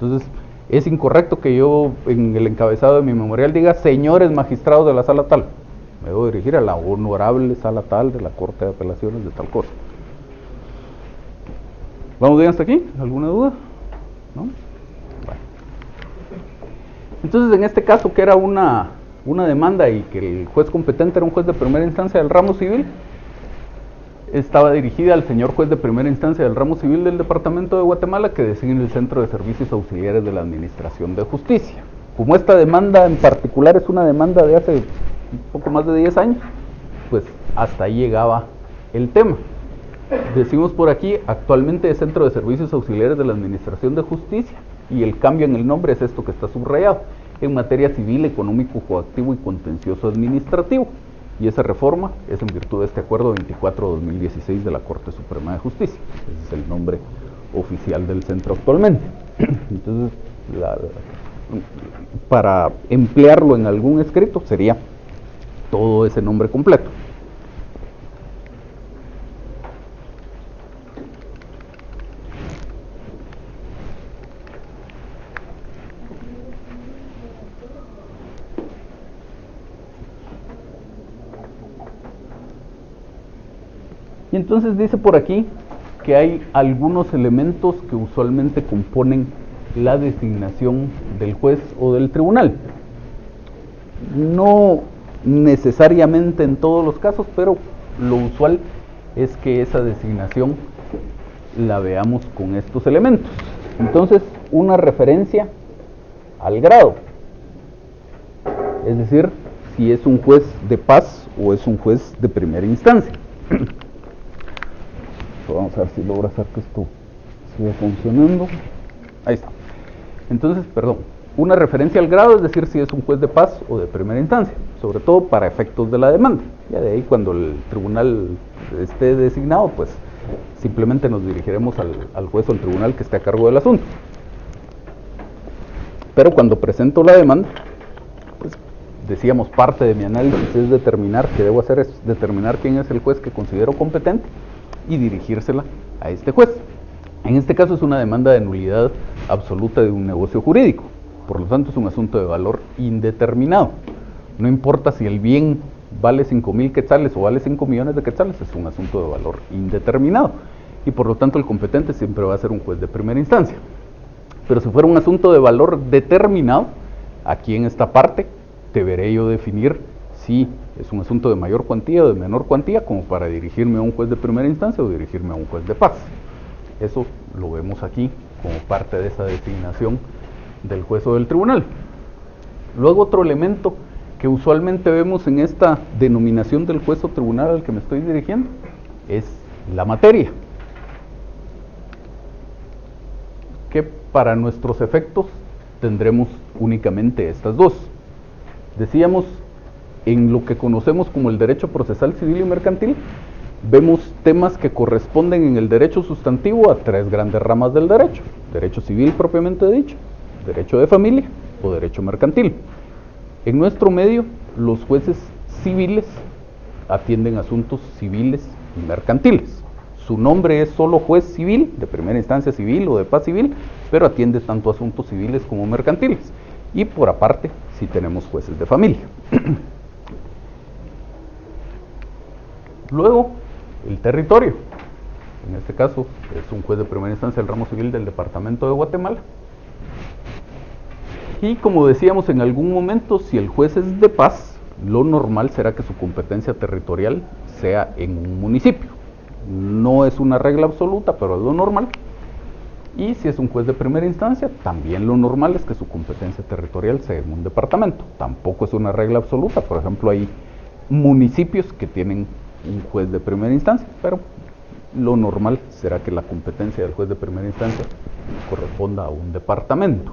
Entonces, es incorrecto que yo en el encabezado de mi memorial diga señores magistrados de la sala tal. Me debo dirigir a la honorable sala tal de la Corte de Apelaciones de tal cosa. ¿Vamos bien hasta aquí? ¿Alguna duda? ¿No? Bueno. Entonces, en este caso, que era una demanda y que el juez competente era un juez de primera instancia del ramo civil, estaba dirigida al señor juez de primera instancia del ramo civil del Departamento de Guatemala, que designa el Centro de Servicios Auxiliares de la Administración de Justicia. Como esta demanda en particular es una demanda de hace un poco más de 10 años, pues hasta ahí llegaba el tema. Decimos por aquí, actualmente es Centro de Servicios Auxiliares de la Administración de Justicia, y el cambio en el nombre es esto que está subrayado, en materia civil, económico, coactivo y contencioso administrativo. Y esa reforma es en virtud de este acuerdo 24/2016 de la Corte Suprema de Justicia. Ese es el nombre oficial del centro actualmente. Entonces, para emplearlo en algún escrito sería todo ese nombre completo. Y entonces dice por aquí que hay algunos elementos que usualmente componen la designación del juez o del tribunal. No necesariamente en todos los casos, pero lo usual es que esa designación la veamos con estos elementos. Entonces, una referencia al grado, es decir, si es un juez de paz o es un juez de primera instancia. Vamos a ver si logra hacer que esto siga funcionando. Ahí está. Entonces, una referencia al grado, es decir, si es un juez de paz o de primera instancia, sobre todo para efectos de la demanda. Ya de ahí, cuando el tribunal esté designado, pues simplemente nos dirigiremos al juez o al tribunal que esté a cargo del asunto. Pero cuando presento la demanda, pues decíamos, parte de mi análisis es determinar, que debo hacer es determinar quién es el juez que considero competente y dirigírsela a este juez. En este caso es una demanda de nulidad absoluta de un negocio jurídico, por lo tanto es un asunto de valor indeterminado. No importa si el bien vale 5,000 quetzales o vale 5 millones de quetzales, es un asunto de valor indeterminado, y por lo tanto el competente siempre va a ser un juez de primera instancia. Pero si fuera un asunto de valor determinado, aquí en esta parte deberé yo definir si es un asunto de mayor cuantía o de menor cuantía, como para dirigirme a un juez de primera instancia o dirigirme a un juez de paz. Eso lo vemos aquí como parte de esa designación del juez o del tribunal. Luego, otro elemento que usualmente vemos en esta denominación del juez o tribunal al que me estoy dirigiendo es la materia, que para nuestros efectos tendremos únicamente estas dos. Decíamos, en lo que conocemos como el derecho procesal civil y mercantil, vemos temas que corresponden en el derecho sustantivo a 3 grandes ramas del derecho: derecho civil propiamente dicho, derecho de familia o derecho mercantil. En nuestro medio, los jueces civiles atienden asuntos civiles y mercantiles. Su nombre es solo juez civil, de primera instancia civil o de paz civil, pero atiende tanto asuntos civiles como mercantiles. Y por aparte, sí tenemos jueces de familia. Luego, el territorio. En este caso, es un juez de primera instancia del ramo civil del Departamento de Guatemala. Y como decíamos en algún momento, si el juez es de paz, lo normal será que su competencia territorial sea en un municipio. No es una regla absoluta, pero es lo normal. Y si es un juez de primera instancia, también lo normal es que su competencia territorial sea en un departamento. Tampoco es una regla absoluta. Por ejemplo, hay municipios que tienen un juez de primera instancia, pero lo normal será que la competencia del juez de primera instancia corresponda a un departamento.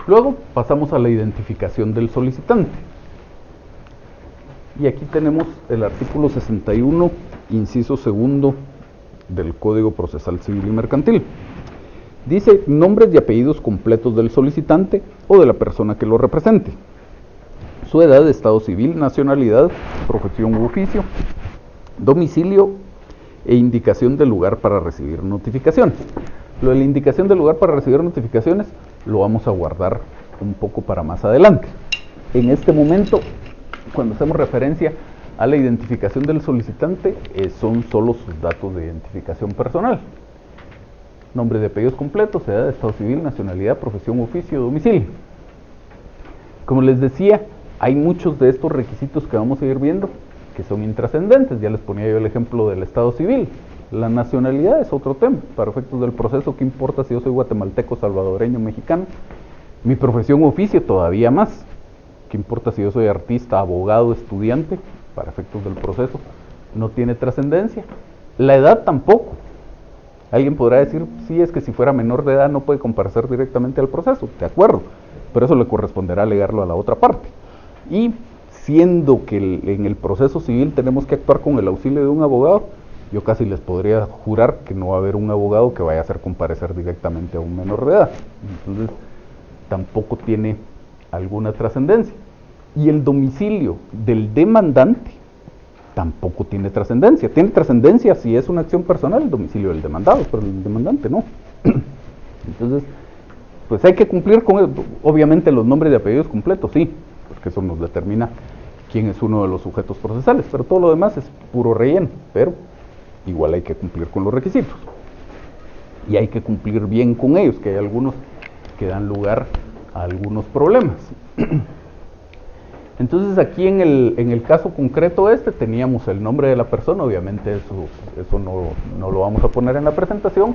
Luego pasamos a la identificación del solicitante. Y aquí tenemos el artículo 61, inciso segundo del Código Procesal Civil y Mercantil. Dice: nombres y apellidos completos del solicitante o de la persona que lo represente, su edad, estado civil, nacionalidad, profesión u oficio, domicilio e indicación del lugar para recibir notificaciones. Lo de la indicación del lugar para recibir notificaciones lo vamos a guardar un poco para más adelante. En este momento, cuando hacemos referencia a la identificación del solicitante, son solo sus datos de identificación personal: nombre de apellidos completos, edad, estado civil, nacionalidad, profesión, oficio, domicilio. Como les decía, hay muchos de estos requisitos que vamos a ir viendo que son intrascendentes. Ya les ponía yo el ejemplo del estado civil. La nacionalidad es otro tema. Para efectos del proceso, ¿qué importa si yo soy guatemalteco, salvadoreño, mexicano? Mi profesión, oficio, todavía más. ¿Qué importa si yo soy artista, abogado, estudiante? Para efectos del proceso, no tiene trascendencia. La edad tampoco. Alguien podrá decir, sí, es que si fuera menor de edad no puede comparecer directamente al proceso. De acuerdo, pero eso le corresponderá alegarlo a la otra parte. Y siendo que en el proceso civil tenemos que actuar con el auxilio de un abogado, yo casi les podría jurar que no va a haber un abogado que vaya a hacer comparecer directamente a un menor de edad. Entonces, tampoco tiene alguna trascendencia. Y el domicilio del demandante tampoco tiene trascendencia. Tiene trascendencia si es una acción personal, el domicilio del demandado, pero el demandante no. Entonces, pues hay que cumplir con, obviamente, los nombres de apellidos completos, sí, porque eso nos determina quién es uno de los sujetos procesales, pero todo lo demás es puro relleno, pero igual hay que cumplir con los requisitos. Y hay que cumplir bien con ellos, que hay algunos que dan lugar a algunos problemas. Entonces aquí en el caso concreto teníamos el nombre de la persona, obviamente eso no lo vamos a poner en la presentación.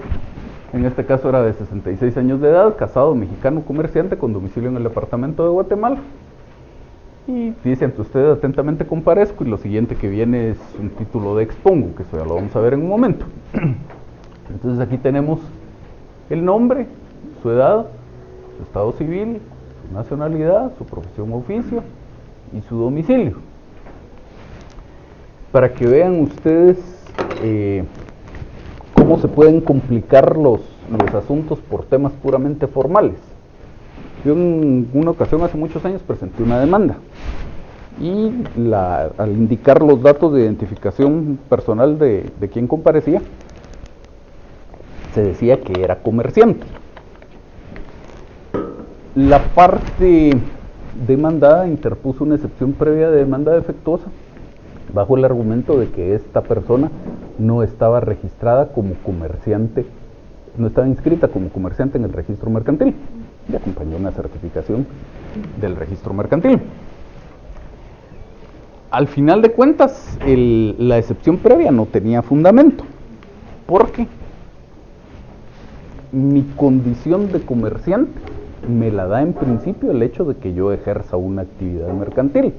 En este caso era de 66 años de edad, casado, mexicano, comerciante, con domicilio en el departamento de Guatemala. Y dice: ante usted atentamente comparezco, y lo siguiente que viene es un título de expongo, que eso ya lo vamos a ver en un momento. Entonces aquí tenemos el nombre, su edad, su estado civil, su nacionalidad, su profesión o oficio y su domicilio. Para que vean ustedes cómo se pueden complicar los asuntos por temas puramente formales. Yo en una ocasión hace muchos años presenté una demanda y al indicar los datos de identificación personal de quien comparecía, se decía que era comerciante. La parte demandada interpuso una excepción previa de demanda defectuosa bajo el argumento de que esta persona no estaba registrada como comerciante, no estaba inscrita como comerciante en el registro mercantil, y acompañó una certificación del registro mercantil. Al final de cuentas, la excepción previa no tenía fundamento, porque mi condición de comerciante me la da en principio el hecho de que yo ejerza una actividad mercantil.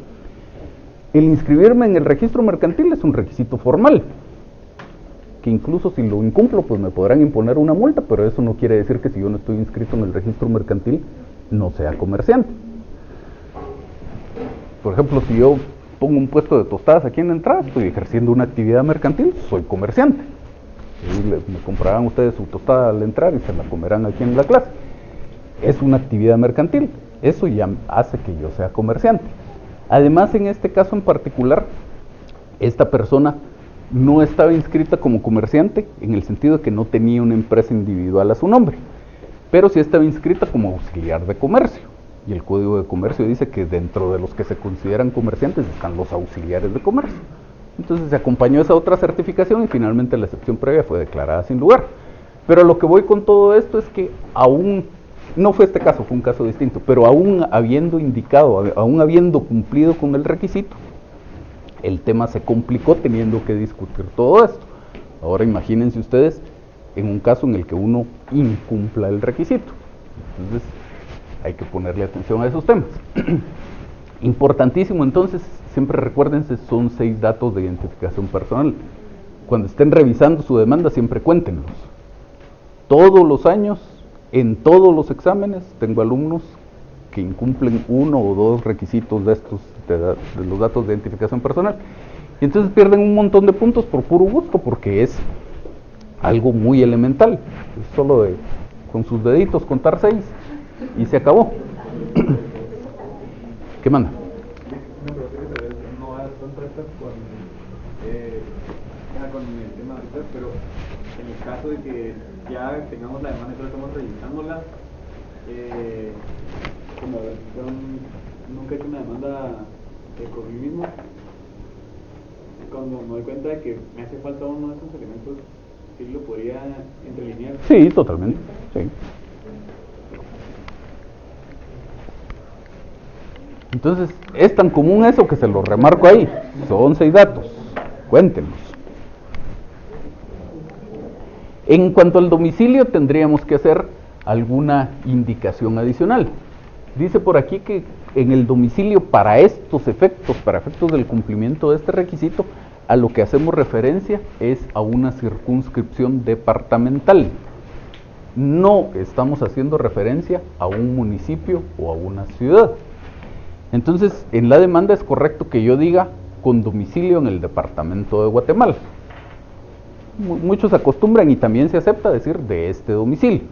El inscribirme en el registro mercantil es un requisito formal, que incluso si lo incumplo, pues me podrán imponer una multa, pero eso no quiere decir que si yo no estoy inscrito en el registro mercantil, no sea comerciante. Por ejemplo, si yo pongo un puesto de tostadas aquí en la entrada, estoy ejerciendo una actividad mercantil, soy comerciante. Y me comprarán ustedes su tostada al entrar y se la comerán aquí en la clase. Es una actividad mercantil, eso ya hace que yo sea comerciante. Además, en este caso en particular, esta persona no estaba inscrita como comerciante en el sentido de que no tenía una empresa individual a su nombre, pero sí estaba inscrita como auxiliar de comercio, y el Código de Comercio dice que dentro de los que se consideran comerciantes están los auxiliares de comercio. Entonces se acompañó esa otra certificación y finalmente la excepción previa fue declarada sin lugar. Pero lo que voy con todo esto es que aún no fue este caso, fue un caso distinto, pero aún habiendo indicado, aún habiendo cumplido con el requisito, el tema se complicó teniendo que discutir todo esto. Ahora imagínense ustedes en un caso en el que uno incumpla el requisito. Entonces hay que ponerle atención a esos temas. Importantísimo entonces, siempre recuérdense, son 6 datos de identificación personal. Cuando estén revisando su demanda, siempre cuéntenlos. Todos los años, en todos los exámenes, tengo alumnos que incumplen 1 o 2 requisitos de estos, de los datos de identificación personal. Y entonces pierden un montón de puntos por puro gusto, porque es algo muy elemental. Es solo con sus deditos contar 6 y se acabó. ¿Qué manda? No, son estas con con el tema ahorita, pero en el caso de que ya tengamos la demanda y solo estamos revisándola, como yo nunca he hecho una demanda por mí mismo, cuando me doy cuenta de que me hace falta uno de esos elementos, sí lo podría entrelinear. Sí, totalmente, sí. Entonces, es tan común eso que se lo remarco ahí. Son 6 datos. Cuéntenos. En cuanto al domicilio, tendríamos que hacer alguna indicación adicional. Dice por aquí que en el domicilio, para estos efectos, para efectos del cumplimiento de este requisito, a lo que hacemos referencia es a una circunscripción departamental. No estamos haciendo referencia a un municipio o a una ciudad. Entonces, en la demanda es correcto que yo diga con domicilio en el departamento de Guatemala. Muchos acostumbran y también se acepta decir de este domicilio.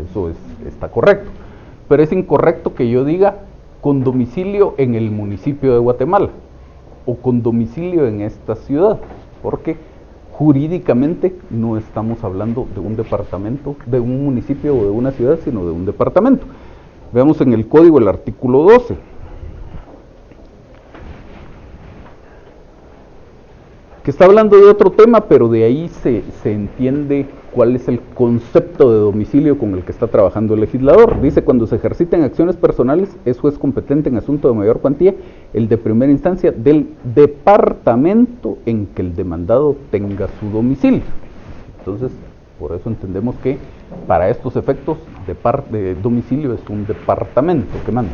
Eso está correcto. Pero es incorrecto que yo diga con domicilio en el municipio de Guatemala o con domicilio en esta ciudad, porque jurídicamente no estamos hablando de un departamento, de un municipio o de una ciudad, sino de un departamento. Veamos en el código el artículo 12. Que está hablando de otro tema, pero de ahí se entiende cuál es el concepto de domicilio con el que está trabajando el legislador. Dice, cuando se ejerciten acciones personales, es juez competente en asunto de mayor cuantía, el de primera instancia del departamento en que el demandado tenga su domicilio. Entonces, por eso entendemos que para estos efectos, de domicilio es un departamento que manda.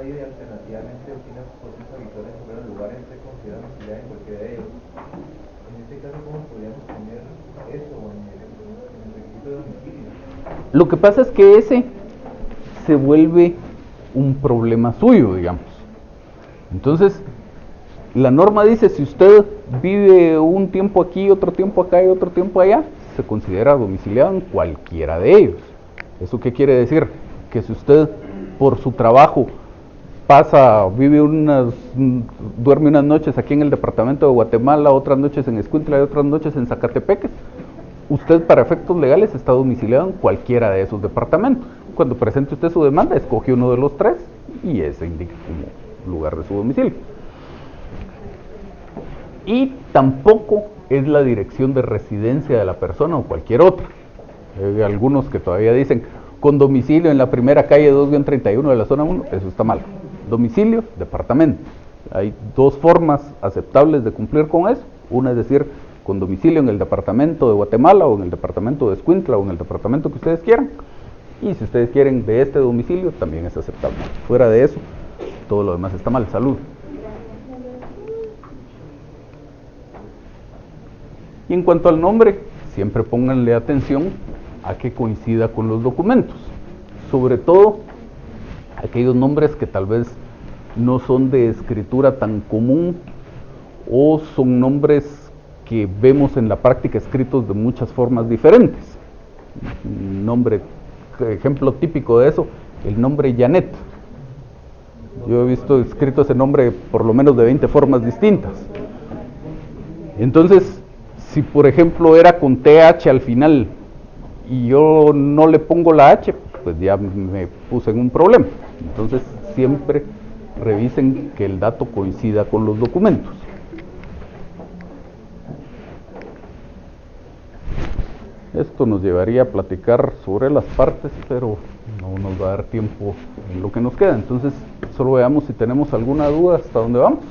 Vive alternativamente o tiene por sus habituales en buenos lugares, se considera domiciliada en cualquiera de ellos. En este caso, ¿cómo podríamos poner eso en el requisito de domicilio? Lo que pasa es que ese se vuelve un problema suyo, digamos. Entonces, la norma dice, si usted vive un tiempo aquí, otro tiempo acá y otro tiempo allá, se considera domiciliado en cualquiera de ellos. ¿Eso qué quiere decir? Que si usted, por su trabajo, duerme unas noches aquí en el departamento de Guatemala, otras noches en Escuintla y otras noches en Zacatepeques, usted para efectos legales está domiciliado en cualquiera de esos departamentos. Cuando presente usted su demanda, escoge uno de los 3 y ese indica como lugar de su domicilio. Y tampoco es la dirección de residencia de la persona o cualquier otra. Hay algunos que todavía dicen con domicilio en la primera calle 2-31 de la zona 1, eso está mal. Domicilio, departamento. Hay 2 formas aceptables de cumplir con eso. Una es decir, con domicilio en el departamento de Guatemala o en el departamento de Escuintla o en el departamento que ustedes quieran. Y si ustedes quieren de este domicilio, también es aceptable. Fuera de eso, todo lo demás está mal. Salud. Y en cuanto al nombre, siempre pónganle atención a que coincida con los documentos. Sobre todo aquellos nombres que tal vez no son de escritura tan común o son nombres que vemos en la práctica escritos de muchas formas diferentes. Un nombre, ejemplo típico de eso, el nombre Janet. Yo he visto escrito ese nombre por lo menos de 20 formas distintas. Entonces, si por ejemplo era con TH al final y yo no le pongo la H, pues ya me puse en un problema. Entonces siempre revisen que el dato coincida con los documentos. Esto nos llevaría a platicar sobre las partes, pero no nos va a dar tiempo en lo que nos queda. Entonces solo veamos si tenemos alguna duda hasta dónde vamos.